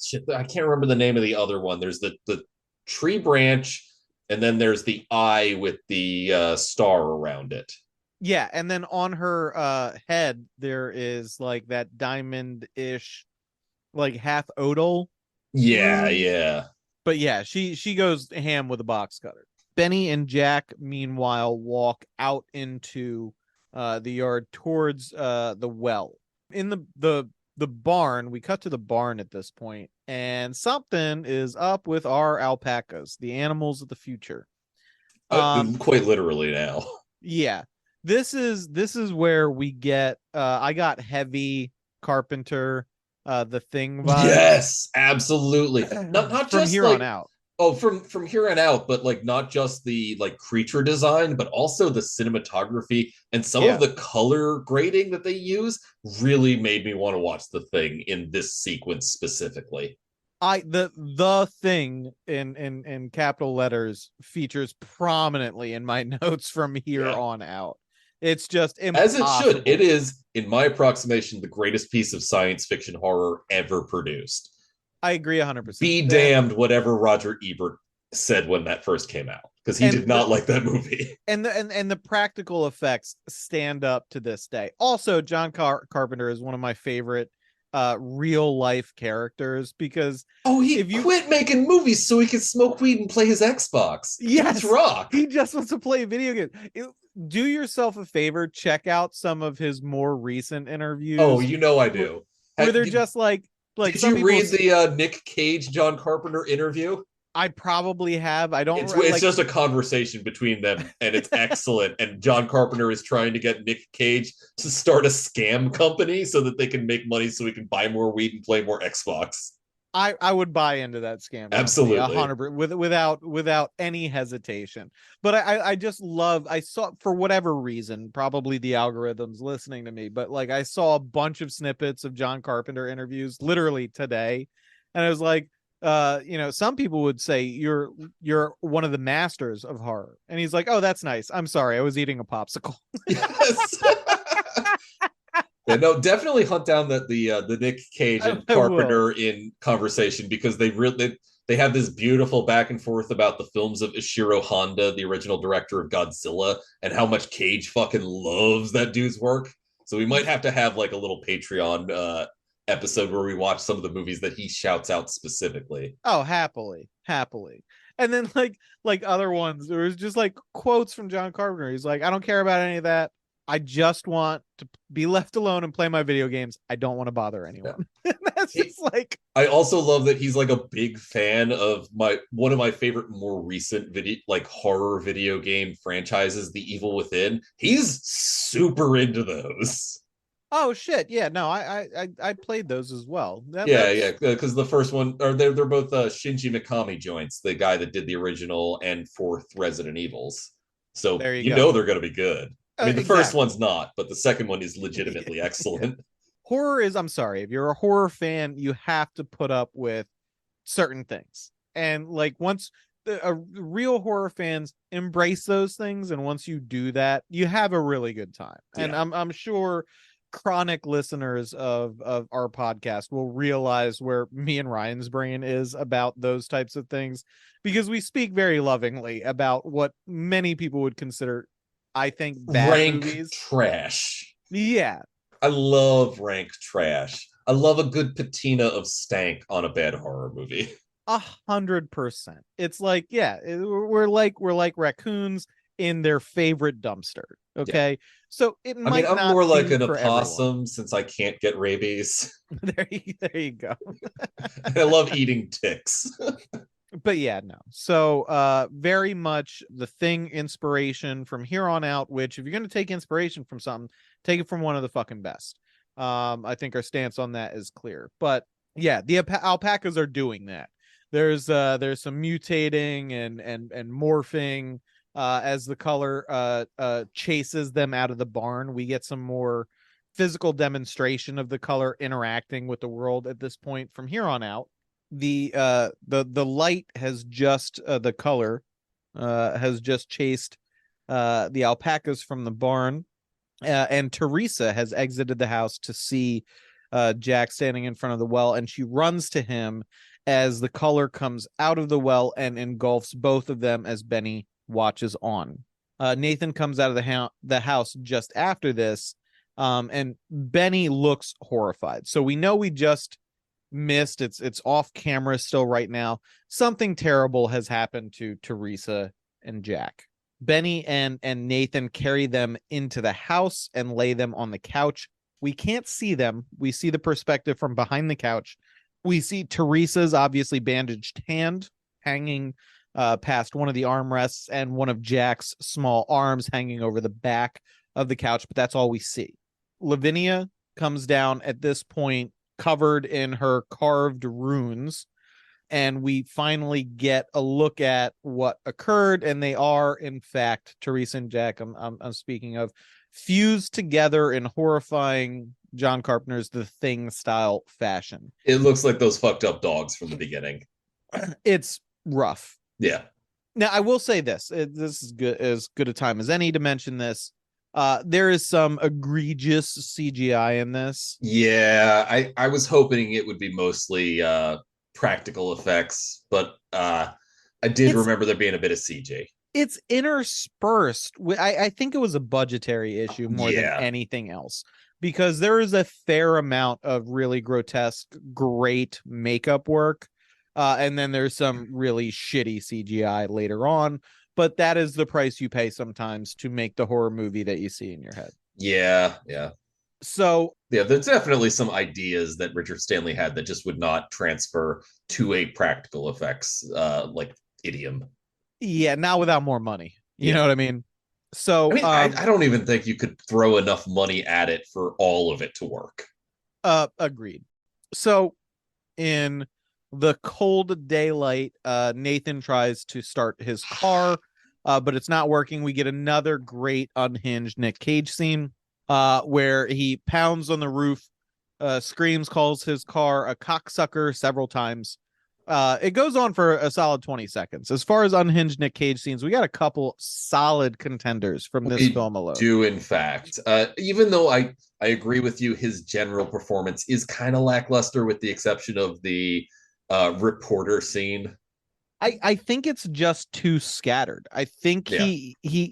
Speaker 2: Shit, I can't remember the name of the other one. There's the tree branch, and then there's the eye with the star around it.
Speaker 1: Yeah, and then on her head there is like that diamond-ish, like half odal.
Speaker 2: Yeah.
Speaker 1: But yeah, she goes ham with a box cutter. Benny and Jack, meanwhile, walk out into the yard towards the well. In the barn, we cut to the barn at this point, and something is up with our alpacas, the animals of the future.
Speaker 2: Quite literally now.
Speaker 1: Yeah. This is where we get I got heavy Carpenter the Thing vibes.
Speaker 2: Yes, absolutely. Not
Speaker 1: from
Speaker 2: just
Speaker 1: here
Speaker 2: like,
Speaker 1: on out.
Speaker 2: Oh, from here on out, but like not just the like creature design, but also the cinematography and some of the color grading that they use really made me want to watch The Thing in this sequence specifically.
Speaker 1: The Thing in capital letters features prominently in my notes from here on out. It's just impossible.
Speaker 2: As it should. It is, in my approximation, the greatest piece of science fiction horror ever produced.
Speaker 1: I agree 100%.
Speaker 2: Be damned whatever Roger Ebert said when that first came out, because he did not like that movie.
Speaker 1: And the practical effects stand up to this day. Also, John Carpenter is one of my favorite real life characters because
Speaker 2: he quit making movies so he could smoke weed and play his Xbox.
Speaker 1: Yes,
Speaker 2: rock.
Speaker 1: He just wants to play video games. Do yourself a favor, check out some of his more recent interviews.
Speaker 2: Oh, you know I do.
Speaker 1: Where they're just like
Speaker 2: did you read the Nick Cage John Carpenter interview?
Speaker 1: I probably have. I don't
Speaker 2: It's just a conversation between them, and it's excellent. And John Carpenter is trying to get Nick Cage to start a scam company so that they can make money, so we can buy more weed and play more Xbox.
Speaker 1: I would buy into that scam company,
Speaker 2: Absolutely.
Speaker 1: 100% without any hesitation. But I just love, I saw, for whatever reason, probably the algorithms listening to me, but like I saw a bunch of snippets of John Carpenter interviews literally today, and I was like, some people would say you're one of the masters of horror, and he's like, oh, that's nice, I'm sorry, I was eating a popsicle.
Speaker 2: Yes. Yeah, no, definitely hunt down the Nick Cage and Carpenter in conversation, because they have this beautiful back and forth about the films of Ishiro Honda, the original director of Godzilla, and how much Cage fucking loves that dude's work. So we might have to have like a little Patreon episode where we watch some of the movies that he shouts out specifically.
Speaker 1: Oh, happily. And then like other ones, there was just like quotes from John Carpenter. He's like, I don't care about any of that. I just want to be left alone and play my video games. I don't want to bother anyone. Yeah. That's just like.
Speaker 2: I also love that he's like a big fan of one of my favorite more recent horror video game franchises, The Evil Within. He's super into those.
Speaker 1: Oh shit! Yeah, no, I played those as well.
Speaker 2: Yeah, because the first one, or they're both Shinji Mikami joints, the guy that did the original and fourth Resident Evils. So you know they're going to be good. I mean, the first one's not, but the second one is legitimately excellent.
Speaker 1: Horror is, I'm sorry, if you're a horror fan, you have to put up with certain things. And like once real horror fans embrace those things, and once you do that, you have a really good time. And I'm sure chronic listeners of our podcast will realize where me and Ryan's brain is about those types of things, because we speak very lovingly about what many people would consider, I think, bad
Speaker 2: rank
Speaker 1: movies.
Speaker 2: Trash.
Speaker 1: Yeah.
Speaker 2: I love rank trash. I love a good patina of stank on a bad horror movie.
Speaker 1: 100%. It's like, we're like raccoons in their favorite dumpster. Okay. Yeah. So I'm
Speaker 2: more like an opossum everyone, since I can't get rabies.
Speaker 1: there you go.
Speaker 2: I love eating ticks.
Speaker 1: But yeah, no. So very much The Thing inspiration from here on out, which if you're going to take inspiration from something, take it from one of the fucking best. I think our stance on that is clear. But yeah, the alpacas are doing that. There's some mutating and morphing as the color chases them out of the barn. We get some more physical demonstration of the color interacting with the world at this point. From here on out, the light has just the color has just chased the alpacas from the barn, and Teresa has exited the house to see Jack standing in front of the well, and she runs to him as the color comes out of the well and engulfs both of them as Benny watches on. Nathan comes out of the house just after this, and Benny looks horrified. So we know we just missed, it's off camera still right now, something terrible has happened to Teresa and Jack. Benny and Nathan carry them into the house and lay them on the couch. We can't see them. We see the perspective from behind the couch. We see Teresa's obviously bandaged hand hanging past one of the armrests, and one of Jack's small arms hanging over the back of the couch, but that's all we see. Lavinia comes down at this point, covered in her carved runes, and we finally get a look at what occurred, and they are in fact Teresa and Jack, I'm speaking of, fused together in horrifying John Carpenter's The Thing style fashion.
Speaker 2: It looks like those fucked up dogs from the beginning.
Speaker 1: It's rough.
Speaker 2: Yeah.
Speaker 1: Now I will say this is as good a time as any to mention this. There is some egregious CGI in this.
Speaker 2: Yeah, I was hoping it would be mostly practical effects, but I did remember there being a bit of CG.
Speaker 1: It's interspersed with, I think it was a budgetary issue more than anything else, because there is a fair amount of really grotesque, great makeup work. And then there's some really shitty CGI later on. But that is the price you pay sometimes to make the horror movie that you see in your head.
Speaker 2: Yeah.
Speaker 1: So
Speaker 2: Yeah, there's definitely some ideas that Richard Stanley had that just would not transfer to a practical effects like idiom.
Speaker 1: yeah, not without more money. You know
Speaker 2: Yeah.
Speaker 1: what I mean?
Speaker 2: I
Speaker 1: So
Speaker 2: mean, I don't even think you could throw enough money at it for all of it to work.
Speaker 1: agreed. So in the cold daylight, Nathan tries to start his car, but it's not working. We get another great unhinged Nick Cage scene, where he pounds on the roof, screams, calls his car a cocksucker several times. It goes on for a solid 20 seconds. As far as unhinged Nick Cage scenes, we got a couple solid contenders from this
Speaker 2: We
Speaker 1: film alone.
Speaker 2: do, in fact. Even though I agree with you, his general performance is kind of lackluster, with the exception of the reporter scene.
Speaker 1: I think it's just too scattered. I think
Speaker 2: Yeah.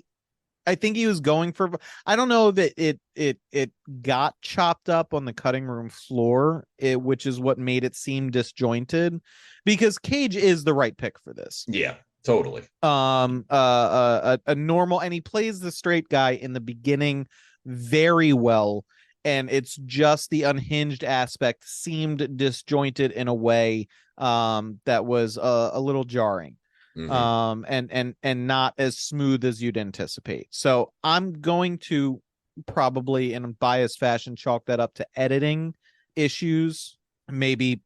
Speaker 1: I think he was going for, I don't know that it got chopped up on the cutting room floor, which is what made it seem disjointed, because Cage is the right pick for this.
Speaker 2: Yeah, totally.
Speaker 1: A normal, and he plays the straight guy in the beginning very well, and it's just the unhinged aspect seemed disjointed in a way that was a little jarring,
Speaker 2: Mm-hmm.
Speaker 1: and not as smooth as you'd anticipate. So I'm going to probably, in a biased fashion, chalk that up to editing issues, maybe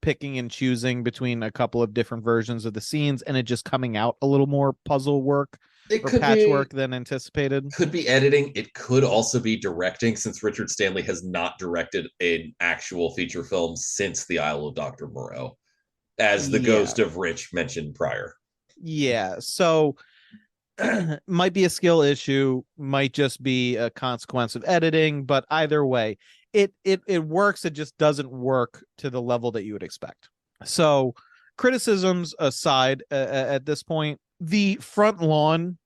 Speaker 1: picking and choosing between a couple of different versions of the scenes, and it just coming out a little more puzzle work
Speaker 2: It
Speaker 1: or
Speaker 2: could be
Speaker 1: patchwork than anticipated.
Speaker 2: editing. It could also be directing, since Richard Stanley has not directed an actual feature film since The Isle of Dr. Moreau, as the
Speaker 1: Yeah.
Speaker 2: ghost of Rich mentioned prior.
Speaker 1: Yeah. So might be a skill issue, might just be a consequence of editing, but either way, it works. It just doesn't work to the level that you would expect. So, criticisms aside, at this point, the front lawn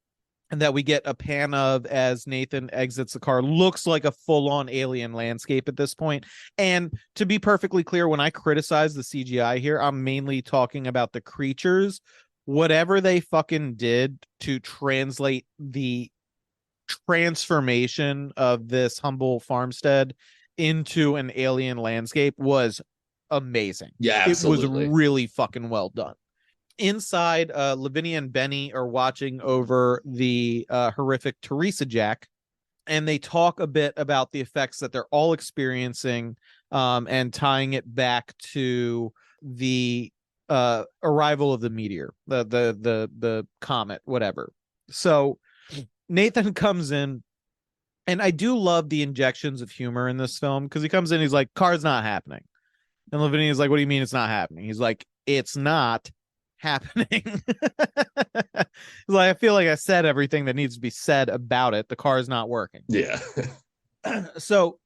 Speaker 1: that we get a pan of as Nathan exits the car looks like a full-on alien landscape at this point. And to be perfectly clear, when I criticize the CGI here, I'm mainly talking about the creatures. Whatever they fucking did to translate the transformation of this humble farmstead into an alien landscape was amazing.
Speaker 2: Yeah,
Speaker 1: It was
Speaker 2: absolutely.
Speaker 1: really fucking well done. Inside, Lavinia and Benny are watching over the horrific Teresa Jack, and they talk a bit about the effects that they're all experiencing, and tying it back to the arrival of the meteor, the comet, whatever. So Nathan comes in, and I do love the injections of humor in this film, because he comes in, he's like, car's not happening. And Lavinia's like, what do you mean it's not happening? He's like, it's not happening. Like, I feel like I said everything that needs to be said about it. The car is not working.
Speaker 2: Yeah.
Speaker 1: So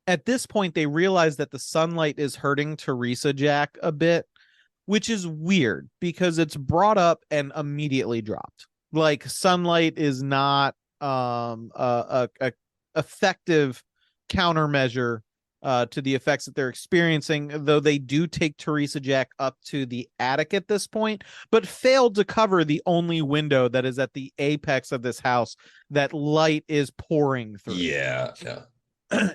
Speaker 1: at this point, they realize that the sunlight is hurting Teresa Jack a bit, which is weird because it's brought up and immediately dropped. Like, sunlight is not a effective countermeasure to the effects that they're experiencing, though they do take Teresa Jack up to the attic at this point, but failed to cover the only window that is at the apex of this house that light is pouring through.
Speaker 2: Yeah. Yeah.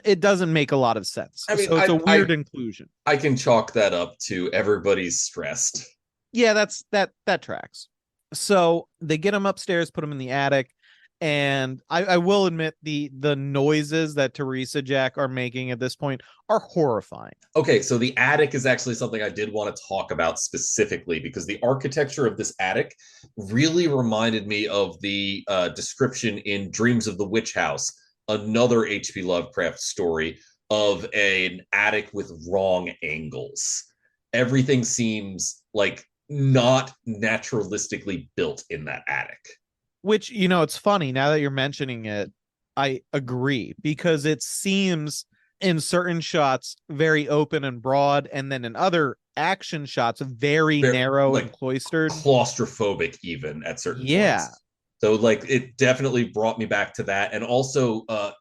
Speaker 1: It doesn't make a lot of sense.
Speaker 2: I mean,
Speaker 1: So it's a weird inclusion.
Speaker 2: I can chalk that up to everybody's stressed.
Speaker 1: Yeah, that tracks. So they get him upstairs, put him in the attic, and I will admit the noises that Teresa Jack are making at this point are horrifying.
Speaker 2: Okay, so the attic is actually something I did want to talk about specifically, because the architecture of this attic really reminded me of the description in Dreams of the Witch House, another H.P. Lovecraft story of an attic with wrong angles. Everything seems like not naturalistically built in that attic.
Speaker 1: Which, it's funny now that you're mentioning it. I agree, because it seems in certain shots very open and broad, and then in other action shots very narrow
Speaker 2: like
Speaker 1: and cloistered,
Speaker 2: claustrophobic even at certain
Speaker 1: yeah.
Speaker 2: points. So like it definitely brought me back to that. And also a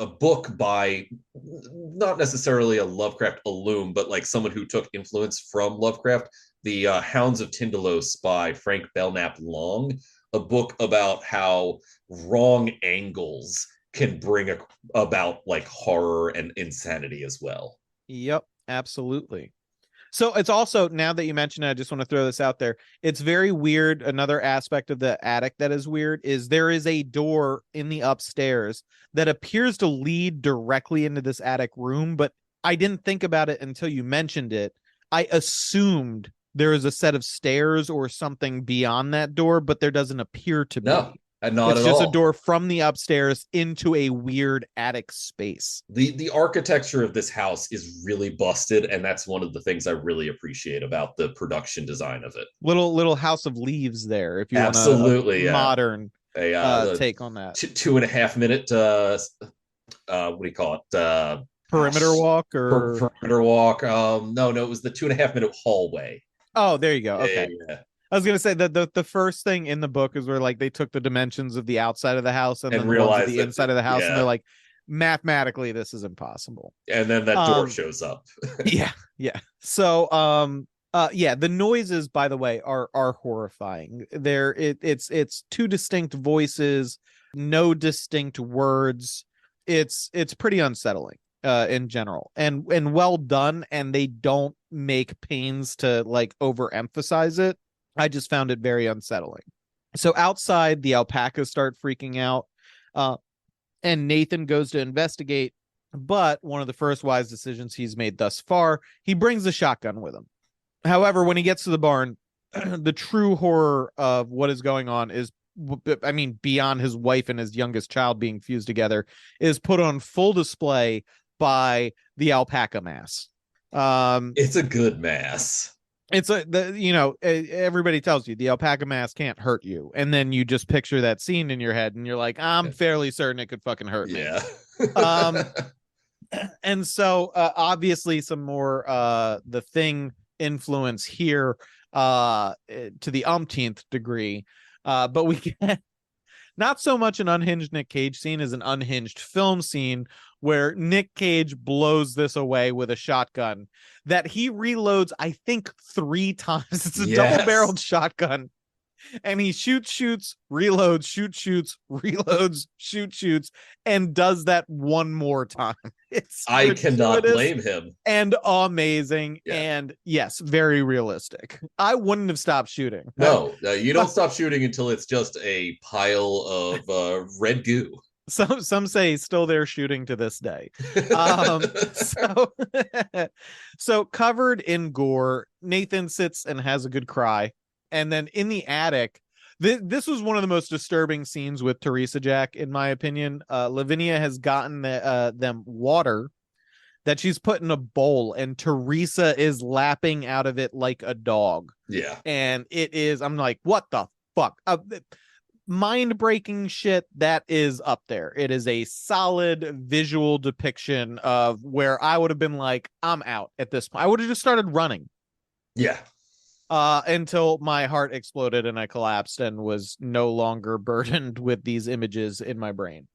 Speaker 2: book by not necessarily a Lovecraft alum, but like someone who took influence from Lovecraft, the Hounds of Tindalos by Frank Belknap Long, a book about how wrong angles can bring about like horror and insanity as well.
Speaker 1: Yep, absolutely. So it's also, now that you mention it, I just want to throw this out there. It's very weird. Another aspect of the attic that is weird is there is a door in the upstairs that appears to lead directly into this attic room, but I didn't think about it until you mentioned it. I assumed there is a set of stairs or something beyond that door, but there doesn't appear to be.
Speaker 2: No, not
Speaker 1: It's
Speaker 2: at
Speaker 1: just a
Speaker 2: all.
Speaker 1: door from the upstairs into a weird attic space.
Speaker 2: The architecture of this house is really busted, and that's one of the things I really appreciate about the production design of it.
Speaker 1: Little House of Leaves there, if you want
Speaker 2: Absolutely,
Speaker 1: a
Speaker 2: yeah.
Speaker 1: modern
Speaker 2: The
Speaker 1: take on that.
Speaker 2: 2.5 minute what do you call it?
Speaker 1: Perimeter walk or
Speaker 2: perimeter walk. No, it was the 2.5 minute hallway.
Speaker 1: oh, there you go. Okay.
Speaker 2: Yeah.
Speaker 1: I was gonna say that the first thing in the book is where like they took the dimensions of the outside of the house and then the ones of the inside of the house, and they're like, mathematically, this is impossible.
Speaker 2: And then that door shows up.
Speaker 1: yeah. So yeah, the noises, by the way, are horrifying. It's two distinct voices, no distinct words. It's pretty unsettling in general, and well done, and they don't make pains to like overemphasize it. I just found it very unsettling. So outside, the alpacas start freaking out, and Nathan goes to investigate. But one of the first wise decisions he's made thus far, he brings a shotgun with him. However, when he gets to the barn, the true horror of what is going on is, I mean, beyond his wife and his youngest child being fused together, is put on full display by the alpaca mass.
Speaker 2: It's a good mass.
Speaker 1: It's everybody tells you the alpaca mask can't hurt you, and then you just picture that scene in your head and you're like, I'm fairly certain it could fucking hurt me. And so obviously some more the Thing influence here to the umpteenth degree, but we get not so much an unhinged Nick Cage scene as an unhinged film scene where Nick Cage blows this away with a shotgun that he reloads, I think, 3 times. It's a double-barreled shotgun. And he shoots, reloads, shoots, reloads, shoots, and does that one more time.
Speaker 2: I cannot blame him.
Speaker 1: And amazing. Yeah. And yes, very realistic. I wouldn't have stopped shooting.
Speaker 2: No, you don't stop shooting until it's just a pile of red goo.
Speaker 1: Some say he's still there shooting to this day. So covered in gore, Nathan sits and has a good cry. And then in the attic, this was one of the most disturbing scenes with Teresa Jack, in my opinion. Lavinia has gotten them water that she's put in a bowl, and Teresa is lapping out of it like a dog.
Speaker 2: Yeah.
Speaker 1: And it is, I'm like, what the fuck? Mind-breaking shit that is up there. It is a solid visual depiction of where I would have been like, I'm out at this point. I would have just started running.
Speaker 2: Yeah.
Speaker 1: Until my heart exploded and I collapsed and was no longer burdened with these images in my brain.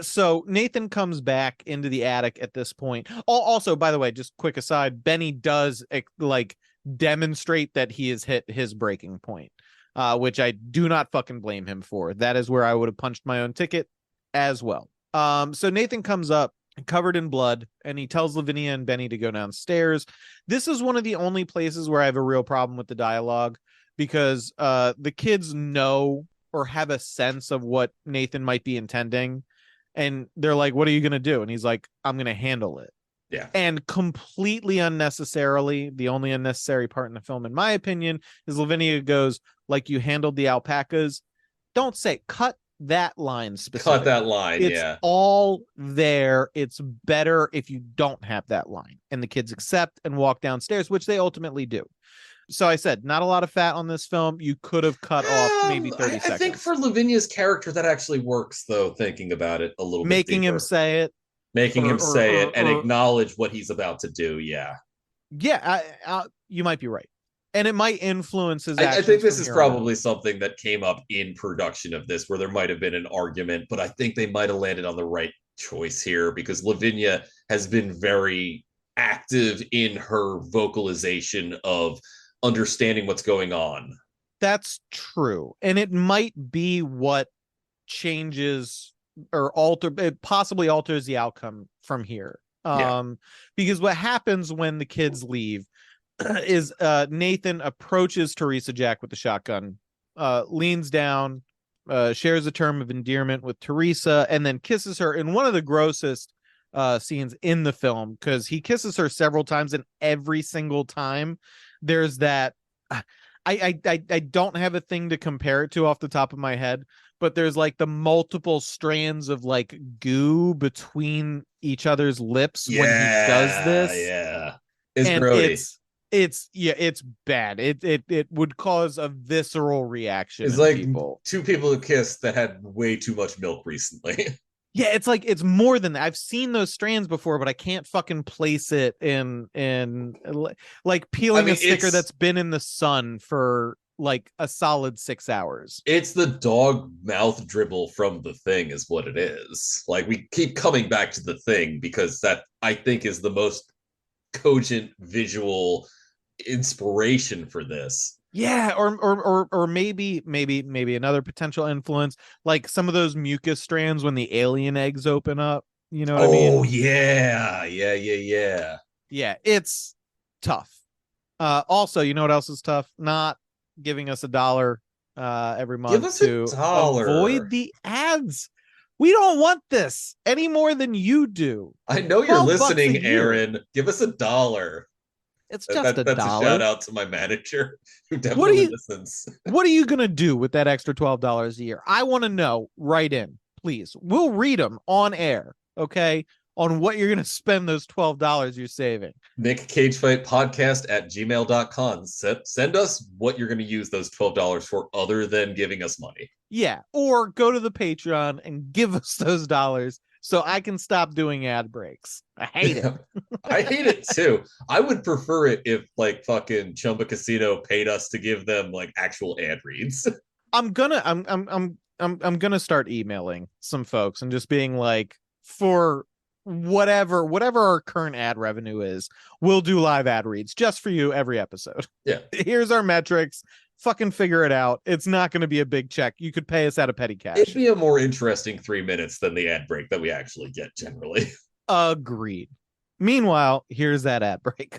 Speaker 1: So Nathan comes back into the attic at this point. Also, by the way, just quick aside, Benny does like demonstrate that he has hit his breaking point, which I do not fucking blame him for. That is where I would have punched my own ticket as well. So Nathan comes up covered in blood, and he tells Lavinia and Benny to go downstairs. This is one of the only places where I have a real problem with the dialogue, because the kids know or have a sense of what Nathan might be intending, and they're like, what are you going to do? And he's like, I'm going to handle it.
Speaker 2: Yeah.
Speaker 1: And completely unnecessarily, the only unnecessary part in the film, in my opinion, is Lavinia goes, like you handled the alpacas. Don't say, cut that line specifically.
Speaker 2: Cut that line.
Speaker 1: It's all there. It's better if you don't have that line. And the kids accept and walk downstairs, which they ultimately do. So I said, not a lot of fat on this film. You could have cut off maybe 30 seconds.
Speaker 2: I think for Lavinia's character, that actually works, though, thinking about it a little bit.
Speaker 1: Making him say it.
Speaker 2: Making him say it and acknowledge what he's about to do. Yeah.
Speaker 1: Yeah, you might be right. And it might influence his actions.
Speaker 2: I think this is probably something that came up in production of this, where there might have been an argument, but I think they might have landed on the right choice here, because Lavinia has been very active in her vocalization of understanding what's going on.
Speaker 1: That's true. And it might be what changes it possibly alters the outcome from here.
Speaker 2: Yeah.
Speaker 1: Because what happens when the kids leave is Nathan approaches Teresa Jack with the shotgun, leans down, shares a term of endearment with Teresa, and then kisses her in one of the grossest scenes in the film, because he kisses her several times, and every single time there's that. I don't have a thing to compare it to off the top of my head, but there's like the multiple strands of like goo between each other's lips when he does this.
Speaker 2: Yeah. It's
Speaker 1: And
Speaker 2: grody.
Speaker 1: it's bad. It would cause a visceral reaction
Speaker 2: It's
Speaker 1: in
Speaker 2: like
Speaker 1: people.
Speaker 2: two people who kissed that had way too much milk recently.
Speaker 1: Yeah, it's like it's more than that. I've seen those strands before, but I can't fucking place it in like peeling a sticker that's been in the sun for like a solid 6 hours.
Speaker 2: It's the dog mouth dribble from The Thing is what it is. Like, we keep coming back to The Thing because that, I think, is the most cogent visual inspiration for this.
Speaker 1: Yeah, or maybe another potential influence, like some of those mucus strands when the alien eggs open up. You know what I mean?
Speaker 2: Oh yeah.
Speaker 1: Yeah, it's tough. Also, you know what else is tough? Not giving us $1 every month
Speaker 2: Give us
Speaker 1: to
Speaker 2: $1.
Speaker 1: avoid the ads. We don't want this any more than you do.
Speaker 2: I know you're
Speaker 1: $12 a
Speaker 2: listening,
Speaker 1: year.
Speaker 2: Aaron. Give us $1.
Speaker 1: It's just
Speaker 2: That's a
Speaker 1: $1.
Speaker 2: shout out to my manager who definitely listens.
Speaker 1: What are you gonna do with that extra $12 a year? I want to know. Write in, please. We'll read them on air, okay? On what you're gonna spend those $12 you're saving.
Speaker 2: Nick Cage Fight Podcast at gmail.com. Send us what you're going to use those $12 for other than giving us money.
Speaker 1: Yeah, or go to the Patreon and give us those dollars so I can stop doing ad breaks. I hate it.
Speaker 2: I hate it too. I would prefer it if like fucking Chumba Casino paid us to give them like actual ad reads.
Speaker 1: I'm gonna start emailing some folks and just being like, for whatever our current ad revenue is, we'll do live ad reads just for you every episode.
Speaker 2: Yeah.
Speaker 1: Here's our metrics. Fucking figure it out. It's not going to be a big check. You could pay us out of petty cash.
Speaker 2: It'd be a more interesting 3 minutes than the ad break that we actually get generally.
Speaker 1: Agreed. Meanwhile, here's that ad break.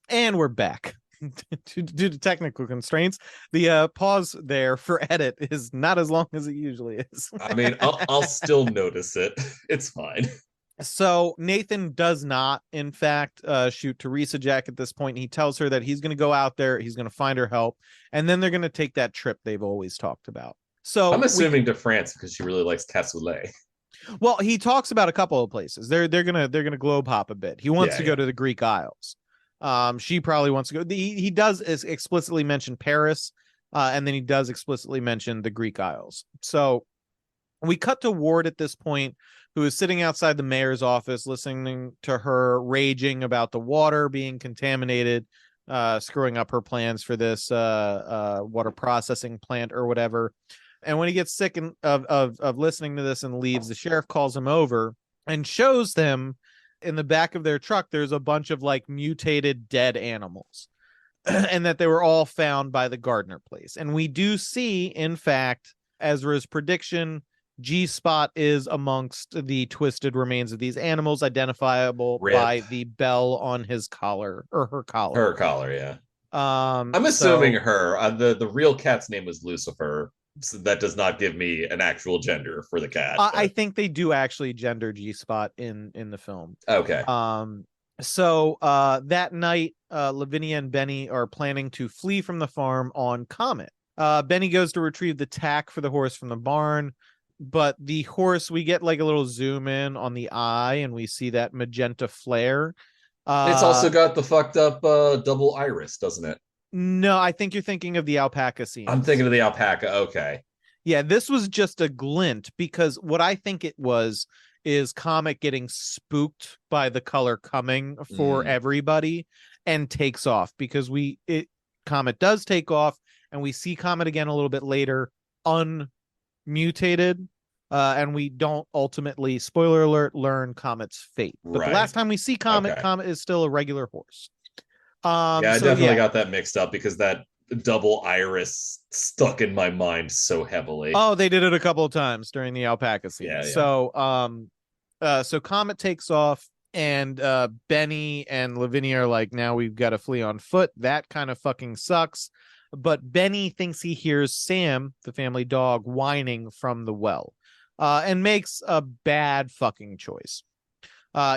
Speaker 1: And we're back. Due to technical constraints, the pause there for edit is not as long as it usually is.
Speaker 2: I mean, I'll still notice it. It's fine.
Speaker 1: So Nathan does not, in fact, shoot Teresa Jack at this point. He tells her that he's going to go out there, he's going to find her help, and then they're going to take that trip they've always talked about. So
Speaker 2: I'm assuming to France because she really likes cassoulet.
Speaker 1: Well, he talks about a couple of places. They're gonna globe hop a bit. He wants to go to the Greek Isles. She probably wants to go. He does explicitly mention Paris, and then he does explicitly mention the Greek Isles. So we cut to Ward at this point, who is sitting outside the mayor's office, listening to her raging about the water being contaminated, screwing up her plans for this water processing plant or whatever. And when he gets sick of listening to this and leaves, the sheriff calls him over and shows them in the back of their truck, there's a bunch of like mutated dead animals and that they were all found by the Gardner place. And we do see, in fact, Ezra's prediction, G-Spot is amongst the twisted remains of these animals, identifiable by the bell on his collar or her collar.
Speaker 2: Her collar, yeah. I'm assuming her. The real cat's name was Lucifer. So that does not give me an actual gender for the cat.
Speaker 1: I think they do actually gender G-Spot in the film.
Speaker 2: Okay.
Speaker 1: So that night, Lavinia and Benny are planning to flee from the farm on Comet. Benny goes to retrieve the tack for the horse from the barn, but the horse, we get like a little zoom in on the eye and we see that magenta flare.
Speaker 2: It's also got the fucked up double iris, doesn't it?
Speaker 1: No, I think you're thinking of the alpaca scene.
Speaker 2: I'm thinking of the alpaca. Okay.
Speaker 1: Yeah, this was just a glint, because what I think it was is Comet getting spooked by the color coming for everybody and takes off, because Comet does take off and we see Comet again a little bit later unmutated, and we don't ultimately, spoiler alert, learn Comet's fate. But the last time we see Comet, Comet is still a regular horse.
Speaker 2: I definitely got that mixed up because that double iris stuck in my mind so heavily.
Speaker 1: Oh, they did it a couple of times during the alpaca scene.
Speaker 2: Yeah, yeah.
Speaker 1: So Comet takes off, and Benny and Lavinia are like, now we've got to flee on foot. That kind of fucking sucks. But Benny thinks he hears Sam, the family dog, whining from the well, and makes a bad fucking choice.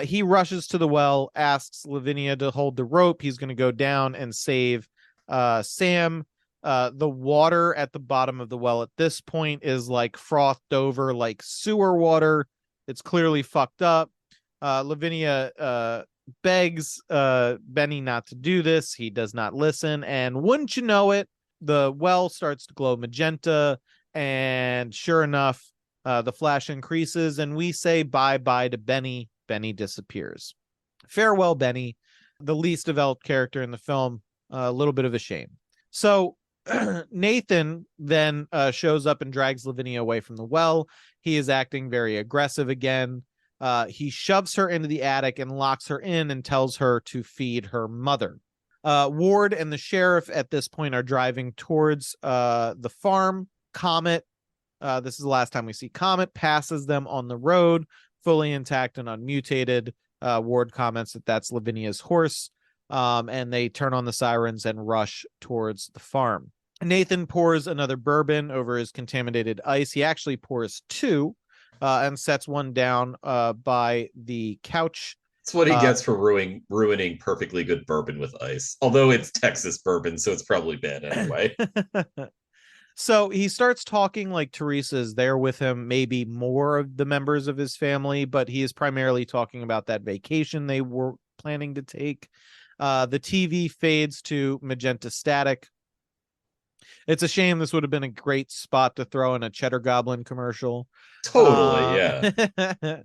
Speaker 1: He rushes to the well, asks Lavinia to hold the rope. He's going to go down and save Sam. The water at the bottom of the well at this point is like frothed over like sewer water. It's clearly fucked up. Lavinia begs Benny not to do this. He does not listen. And wouldn't you know it, the well starts to glow magenta. And sure enough, the flash increases, and we say bye-bye to Benny. Benny disappears. Farewell, Benny, the least developed character in the film. A little bit of a shame. So Nathan then shows up and drags Lavinia away from the well. He is acting very aggressive again. He shoves her into the attic and locks her in and tells her to feed her mother. Ward and the sheriff at this point are driving towards the farm. Comet, this is the last time we see Comet, passes them on the road, fully intact and unmutated. Ward comments that that's Lavinia's horse, and they turn on the sirens and rush towards the farm. Nathan pours another bourbon over his contaminated ice. He actually pours two, and sets one down by the couch.
Speaker 2: That's what he gets for ruining perfectly good bourbon with ice. Although it's Texas bourbon, so it's probably bad anyway.
Speaker 1: So he starts talking like Teresa is there with him, maybe more of the members of his family, but he is primarily talking about that vacation they were planning to take. The TV fades to magenta static. It's a shame. This would have been a great spot to throw in a Cheddar Goblin commercial.
Speaker 2: Totally, yeah.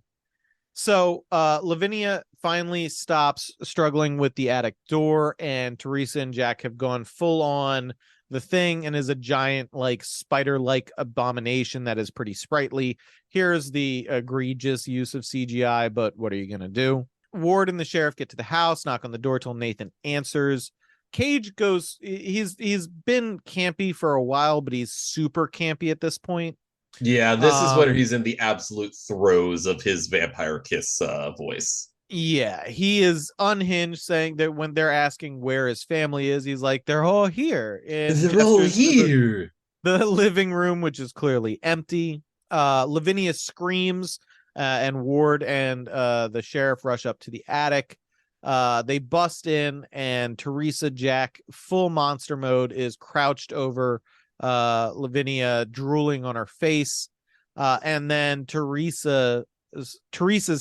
Speaker 1: So Lavinia finally stops struggling with the attic door, and Teresa and Jack have gone full on the thing and is a giant like spider-like abomination that is pretty sprightly. Here's the egregious use of CGI, but what are you going to do? Ward and the sheriff get to the house, knock on the door till Nathan answers. Cage goes, he's been campy for a while, but he's super campy at this point.
Speaker 2: Yeah, this is where he's in the absolute throes of his vampire kiss voice.
Speaker 1: Yeah, he is unhinged, saying that when they're asking where his family is, he's like, they're all here.
Speaker 2: They're all here.
Speaker 1: The living room, which is clearly empty. Lavinia screams, and Ward and the sheriff rush up to the attic. They bust in, and Teresa, Jack, full monster mode, is crouched over Lavinia, drooling on her face. And then Teresa's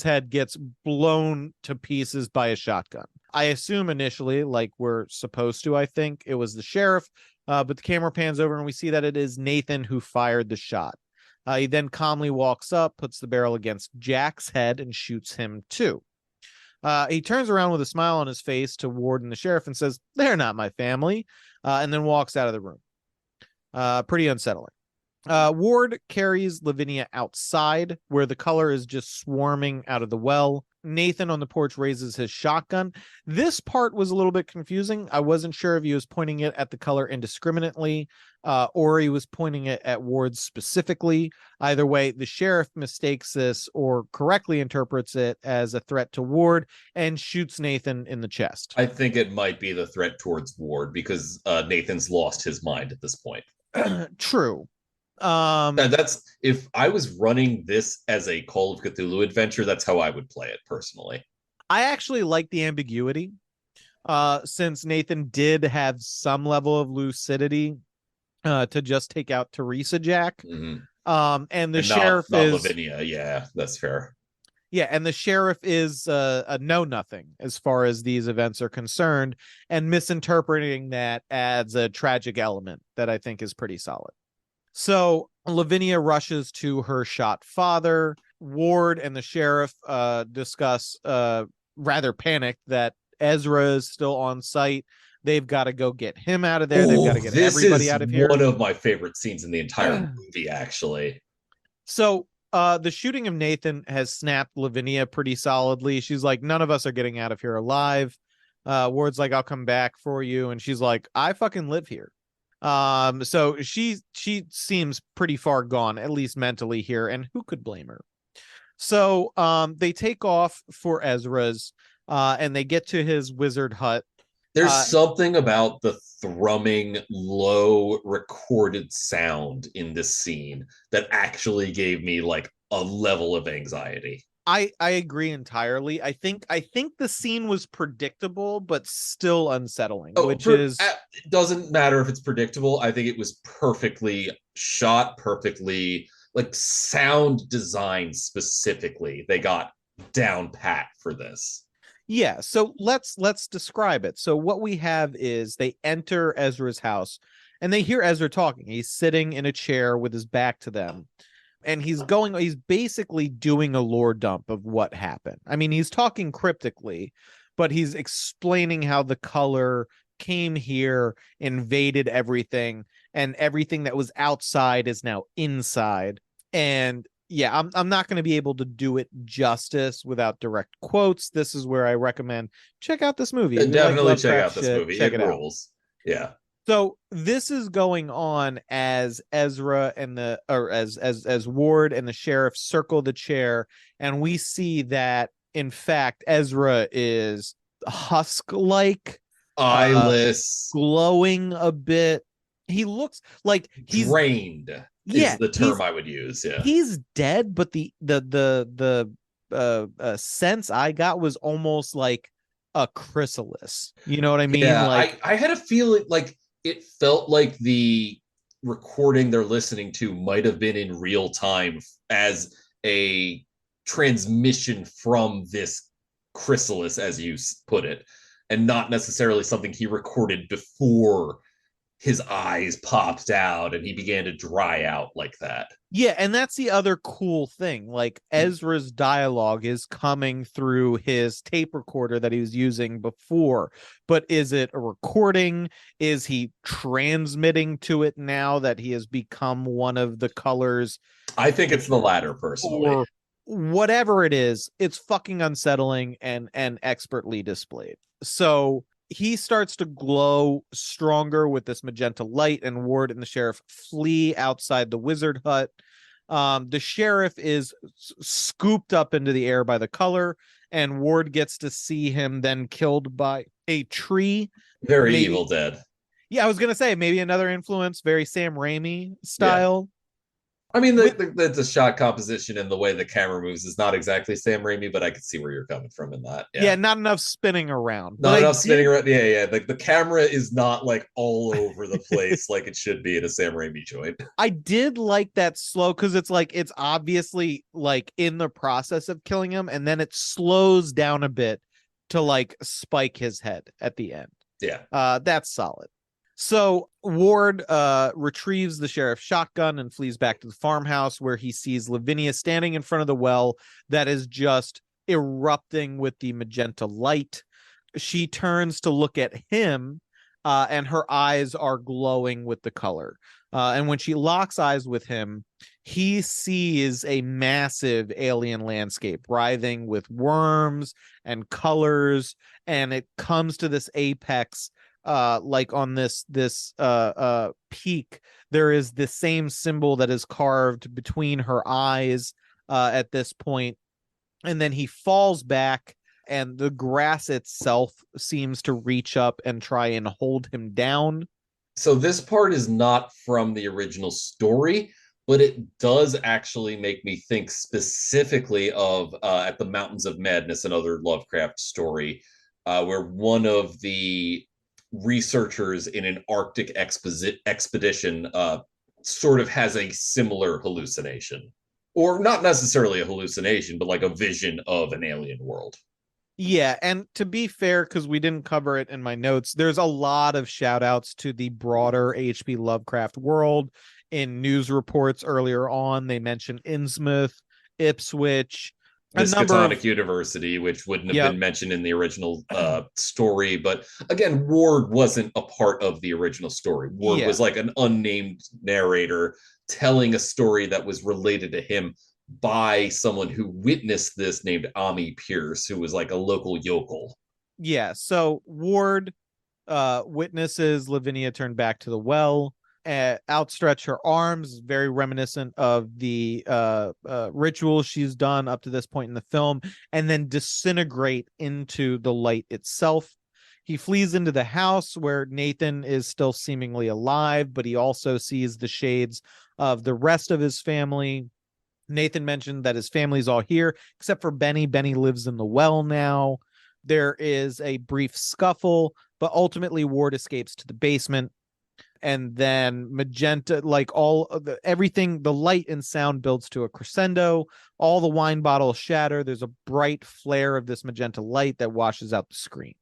Speaker 1: head gets blown to pieces by a shotgun. I assume initially, like we're supposed to, I think it was the sheriff, but the camera pans over and we see that it is Nathan who fired the shot. He then calmly walks up, puts the barrel against Jack's head, and shoots him too. He turns around with a smile on his face to Ward and the sheriff and says, "They're not my family," and then walks out of the room. Pretty unsettling. Ward carries Lavinia outside, where the color is just swarming out of the well. Nathan on the porch raises his shotgun. This part was a little bit confusing. I wasn't sure if he was pointing it at the color indiscriminately, or he was pointing it at Ward specifically. Either way, the sheriff mistakes this or correctly interprets it as a threat to Ward and shoots Nathan in the chest.
Speaker 2: I think it might be the threat towards Ward because Nathan's lost his mind at this point.
Speaker 1: True.
Speaker 2: That's if I was running this as a Call of Cthulhu adventure, that's how I would play it personally.
Speaker 1: I actually like the ambiguity, since Nathan did have some level of lucidity to just take out Teresa, Jack.
Speaker 2: Mm-hmm.
Speaker 1: And the sheriff
Speaker 2: not
Speaker 1: is
Speaker 2: Lavinia. Yeah, that's fair.
Speaker 1: Yeah, and the sheriff is a know-nothing as far as these events are concerned, and misinterpreting that adds a tragic element that I think is pretty solid. So Lavinia rushes to her shot father. Ward and the sheriff discuss, rather panicked, that Ezra is still on site. They've got to go get him out of there. They've got to get everybody out of here.
Speaker 2: One of my favorite scenes in the entire movie, actually.
Speaker 1: So the shooting of Nathan has snapped Lavinia pretty solidly. She's like, none of us are getting out of here alive. Ward's like, I'll come back for you. And she's like, I fucking live here. So she seems pretty far gone, at least mentally here, and who could blame her? So they take off for Ezra's, and they get to his wizard hut.
Speaker 2: There's
Speaker 1: Uh,
Speaker 2: something about the thrumming, low recorded sound in this scene that actually gave me like a level of anxiety.
Speaker 1: I agree entirely. I think the scene was predictable, but still unsettling,
Speaker 2: Oh,
Speaker 1: which is
Speaker 2: it doesn't matter if it's predictable. I think it was perfectly shot, perfectly like sound design specifically. They got down pat for this.
Speaker 1: yeah. So let's describe it. So what we have is they enter Ezra's house, and they hear Ezra talking. He's sitting in a chair with his back to them, and he's basically doing a lore dump of what happened. I mean, he's talking cryptically, but he's explaining how the color came here, invaded everything, and everything that was outside is now inside. And yeah, I'm not going to be able to do it justice without direct quotes. This is where I recommend check out this movie. If you like
Speaker 2: Definitely check
Speaker 1: Lovecraft
Speaker 2: out this
Speaker 1: shit,
Speaker 2: movie.
Speaker 1: check
Speaker 2: It
Speaker 1: it out.
Speaker 2: rules. Yeah.
Speaker 1: So this is going on as Ezra and the or as Ward and the sheriff circle the chair, and we see that in fact Ezra is husk-like, uh,
Speaker 2: Eyeless,
Speaker 1: glowing a bit. He looks like he's
Speaker 2: drained is
Speaker 1: yeah,
Speaker 2: the term I would use. Yeah.
Speaker 1: he's dead, but the sense I got was almost like a chrysalis. You know what I mean?
Speaker 2: Yeah,
Speaker 1: Like
Speaker 2: I had a feeling like it felt like the recording they're listening to might have been in real time as a transmission from this chrysalis, as you put it, and not necessarily something he recorded before his eyes popped out and he began to dry out like that.
Speaker 1: yeah, and that's the other cool thing. Like Ezra's dialogue is coming through his tape recorder that he was using before. But is it a recording? Is he transmitting to it now that he has become one of the colors?
Speaker 2: I think it's the latter, personally.
Speaker 1: Or whatever it is, it's fucking unsettling and expertly displayed. So he starts to glow stronger with this magenta light, and Ward and the sheriff flee outside the wizard hut. The sheriff is scooped up into the air by the color, and Ward gets to see him then killed by a tree.
Speaker 2: Very
Speaker 1: Maybe,
Speaker 2: Evil Dead.
Speaker 1: yeah, I was gonna say maybe another influence, very Sam Raimi
Speaker 2: Yeah.
Speaker 1: style.
Speaker 2: I mean,
Speaker 1: With
Speaker 2: the shot composition and the way the camera moves is not exactly Sam Raimi, but I can see where you're coming from in that.
Speaker 1: yeah,
Speaker 2: Yeah.
Speaker 1: not enough spinning around, but
Speaker 2: Not
Speaker 1: I
Speaker 2: enough spinning
Speaker 1: did
Speaker 2: around. Yeah, yeah. Like the camera is not like all over the place like it should be in a Sam Raimi joint.
Speaker 1: I did like that slow because it's like it's obviously like in the process of killing him, and then it slows down a bit to like spike his head at the end.
Speaker 2: Yeah.
Speaker 1: That's solid. So Ward retrieves the sheriff's shotgun and flees back to the farmhouse where he sees Lavinia standing in front of the well that is just erupting with the magenta light. She turns to look at him, and her eyes are glowing with the color. And when she locks eyes with him, he sees a massive alien landscape writhing with worms and colors, and it comes to this apex. Like on this peak, there is the same symbol that is carved between her eyes at this point, and then he falls back, and the grass itself seems to reach up and try and hold him down.
Speaker 2: So this part is not from the original story, but it does actually make me think specifically of at the Mountains of Madness, another Lovecraft story, where one of the researchers in an Arctic expedition sort of has a similar hallucination. Or not necessarily a hallucination, but like a vision of an alien world.
Speaker 1: Yeah, and to be fair, because we didn't cover it in my notes, there's a lot of shout outs to the broader H.P. Lovecraft world. In news reports earlier on, they mentioned Innsmouth, Ipswich, a number
Speaker 2: Miskatonic
Speaker 1: of
Speaker 2: University, which wouldn't have
Speaker 1: yep.
Speaker 2: been mentioned in the original story. But again, Ward wasn't a part of the original story. Ward was like an unnamed narrator telling a story that was related to him by someone who witnessed this named Ami Pierce, who was like a local yokel.
Speaker 1: Yeah, so Ward Witnesses Lavinia turn back to the well, outstretch her arms, very reminiscent of the ritual she's done up to this point in the film, and then disintegrate into the light itself. He flees into the house where Nathan is still seemingly alive, but he also sees the shades of the rest of his family. Nathan mentioned that his family's all here, except for Benny. Benny lives in the well now. There is a brief scuffle, but ultimately Ward escapes to the basement. And then magenta, like all of everything, the light and sound builds to a crescendo. All the wine bottles shatter. There's a bright flare of this magenta light that washes out the screen.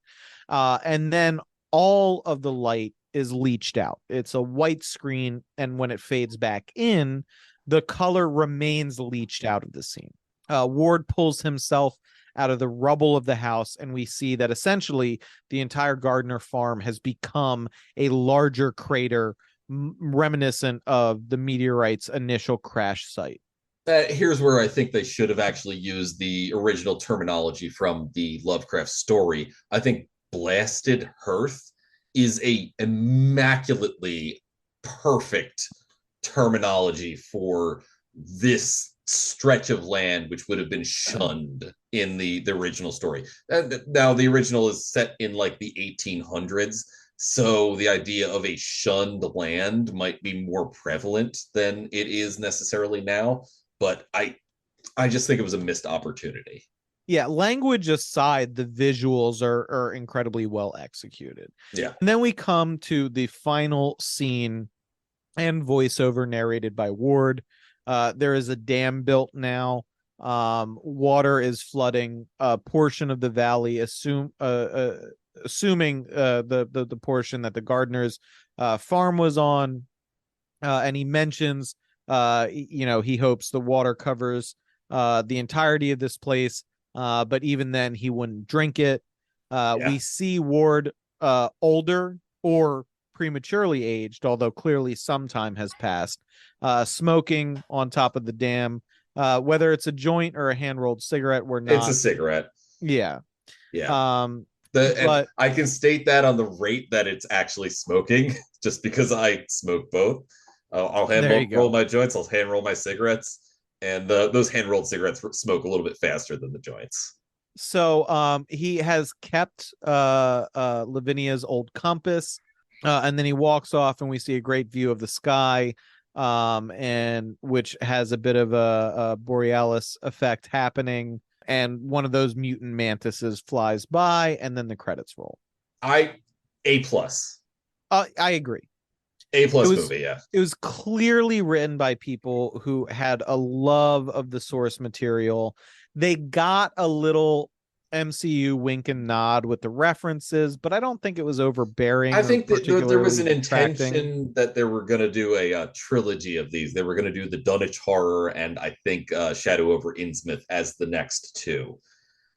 Speaker 1: And then all of the light is leached out. It's a white screen. And when it fades back in, the color remains leached out of the scene. Ward pulls himself out of the rubble of the house, and we see that essentially the entire Gardner farm has become a larger crater reminiscent of the meteorite's initial crash site.
Speaker 2: Here's where I think they should have actually used the original terminology from the Lovecraft story. I think blasted hearth is a immaculately perfect terminology for this stretch of land which would have been shunned in the original story. Now the original is set in like the 1800s, so the idea of a shunned land might be more prevalent than it is necessarily now, but I just think it was a missed opportunity.
Speaker 1: Yeah, language aside, the visuals are incredibly well executed.
Speaker 2: Yeah.
Speaker 1: And then we come to the final scene and voiceover narrated by Ward. There is a dam built now. Water is flooding a portion of the valley, assuming the portion that the Gardner's farm was on. And he mentions, he hopes the water covers the entirety of this place. But even then, he wouldn't drink it. We see Ward older or prematurely aged, although clearly some time has passed, smoking on top of the dam. Whether it's a joint or a hand-rolled cigarette, we're not.
Speaker 2: It's a cigarette.
Speaker 1: Yeah.
Speaker 2: But I can state that on the rate that it's actually smoking, just because I smoke both. I'll hand roll my joints. I'll hand roll my cigarettes, and those hand rolled cigarettes smoke a little bit faster than the joints.
Speaker 1: So he has kept Lavinia's old compass, and then he walks off, and we see a great view of the sky, and which has a bit of a borealis effect happening. And one of those mutant mantises flies by, and then the credits roll.
Speaker 2: A plus.
Speaker 1: I agree.
Speaker 2: A plus movie, yeah.
Speaker 1: It was clearly written by people who had a love of the source material. They got a little MCU wink and nod with the references, but I don't think it was overbearing.
Speaker 2: I think that there was an intention that they were going to do a trilogy of these. They were going to do the Dunwich Horror and I think Shadow over Innsmouth as the next two.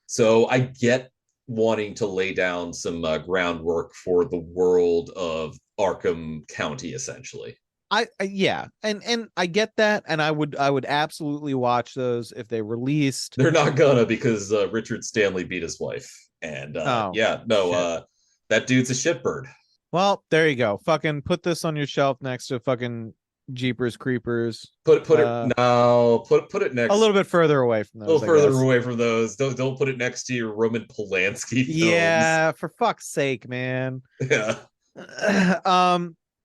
Speaker 2: So I get wanting to lay down some groundwork for the world of Arkham County, essentially.
Speaker 1: Yeah, and I get that, and I would absolutely watch those if they released.
Speaker 2: They're not gonna, because Richard Stanley beat his wife, and that dude's a shitbird.
Speaker 1: Well, there you go. Fucking put this on your shelf next to fucking Jeepers Creepers.
Speaker 2: Put it next
Speaker 1: a little bit further away from those.
Speaker 2: A little further away from those. Don't put it next to your Roman Polanski films.
Speaker 1: Yeah, for fuck's sake, man.
Speaker 2: Yeah.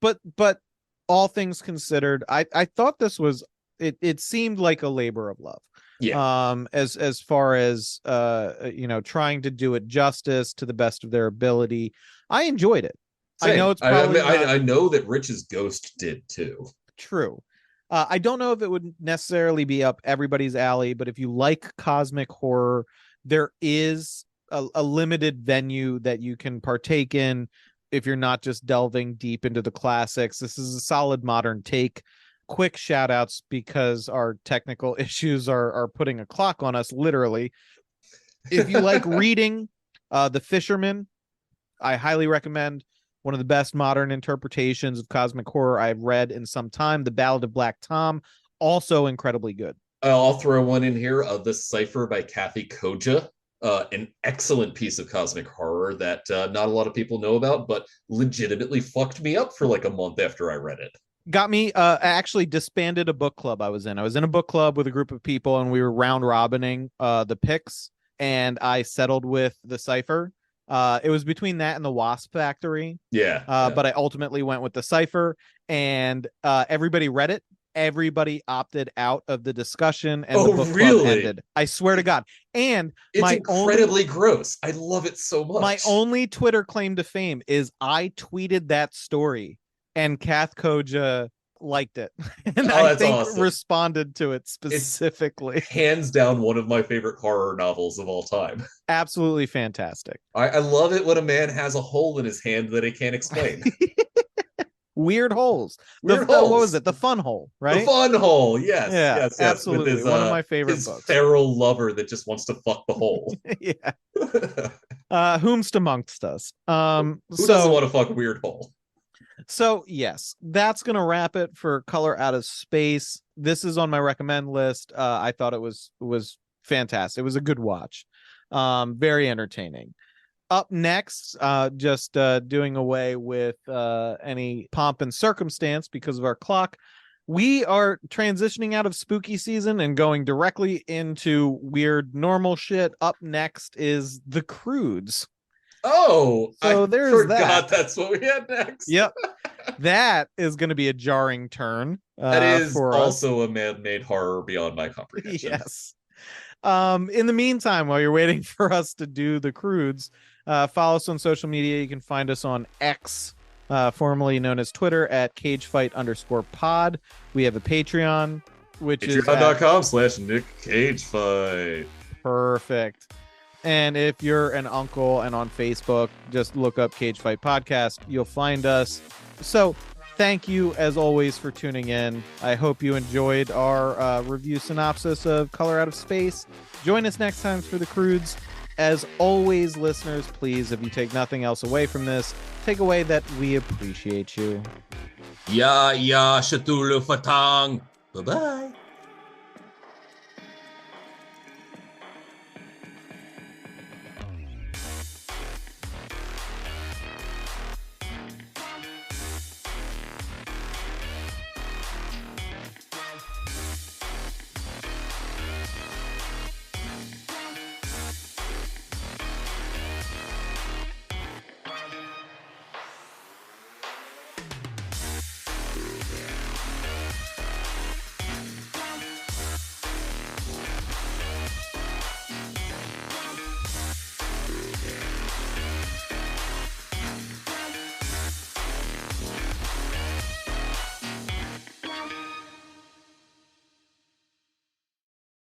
Speaker 1: But all things considered, I thought this was it seemed like a labor of love.
Speaker 2: Yeah.
Speaker 1: As far as trying to do it justice to the best of their ability. I enjoyed it.
Speaker 2: Same.
Speaker 1: I know it's probably
Speaker 2: I know that Rich's Ghost did too.
Speaker 1: True. I don't know if it would necessarily be up everybody's alley, but if you like cosmic horror, there is a limited venue that you can partake in if you're not just delving deep into the classics. This is a solid modern take. Quick shout outs, because our technical issues are putting a clock on us, literally. If you like reading The Fisherman, I highly recommend. One of the best modern interpretations of cosmic horror I've read in some time. The Ballad of Black Tom, also incredibly good.
Speaker 2: I'll throw one in here. The Cipher by Kathy Koja. an excellent piece of cosmic horror that not a lot of people know about, but legitimately fucked me up for like a month after I read it.
Speaker 1: Got me. I actually disbanded a book club I was in. I was in a book club with a group of people, and we were round robining the picks, and I settled with The Cipher. It was between that and The Wasp Factory.
Speaker 2: Yeah.
Speaker 1: But I ultimately went with The Cipher, and everybody read it. Everybody opted out of the discussion, and the book club ended. I swear to God. And
Speaker 2: it's incredibly gross. I love it so much.
Speaker 1: My only Twitter claim to fame is I tweeted that story, and Kath Koja liked it, and I think awesome. Responded to it specifically.
Speaker 2: It's hands down one of my favorite horror novels of all time.
Speaker 1: Absolutely fantastic.
Speaker 2: I love it when a man has a hole in his hand that he can't explain.
Speaker 1: Weird holes.
Speaker 2: Holes.
Speaker 1: What was it? The fun hole, right?
Speaker 2: The fun hole. Yes.
Speaker 1: Yeah,
Speaker 2: yes.
Speaker 1: Absolutely.
Speaker 2: With his,
Speaker 1: one of my favorite
Speaker 2: his
Speaker 1: books.
Speaker 2: Feral lover that just wants to fuck the hole.
Speaker 1: Yeah. Whomst amongst us.
Speaker 2: Who doesn't want to fuck Weird Hole?
Speaker 1: So yes, that's gonna wrap it for Color Out of Space. This is on my recommend list. I thought it was fantastic. It was a good watch. Very entertaining. Up next, just doing away with any pomp and circumstance because of our clock, we are transitioning out of spooky season and going directly into weird normal shit. Up next is The Croods.
Speaker 2: Oh,
Speaker 1: so
Speaker 2: I forgot that's what we had next.
Speaker 1: Yep. That is going to be a jarring turn.
Speaker 2: That is also a man-made horror beyond my comprehension.
Speaker 1: Yes. In the meantime, while you're waiting for us to do The Croods, follow us on social media. You can find us on X, formerly known as Twitter, at cagefight_pod. We have a Patreon, which is
Speaker 2: patreon.com/NickCagefight.
Speaker 1: Perfect. And if you're an uncle and on Facebook, just look up Cage Fight Podcast. You'll find us. So thank you, as always, for tuning in. I hope you enjoyed our review synopsis of Color Out of Space. Join us next time for The Croods. As always, listeners, please, if you take nothing else away from this, take away that we appreciate you.
Speaker 2: Ya, Shatulu Fatang. Bye-bye.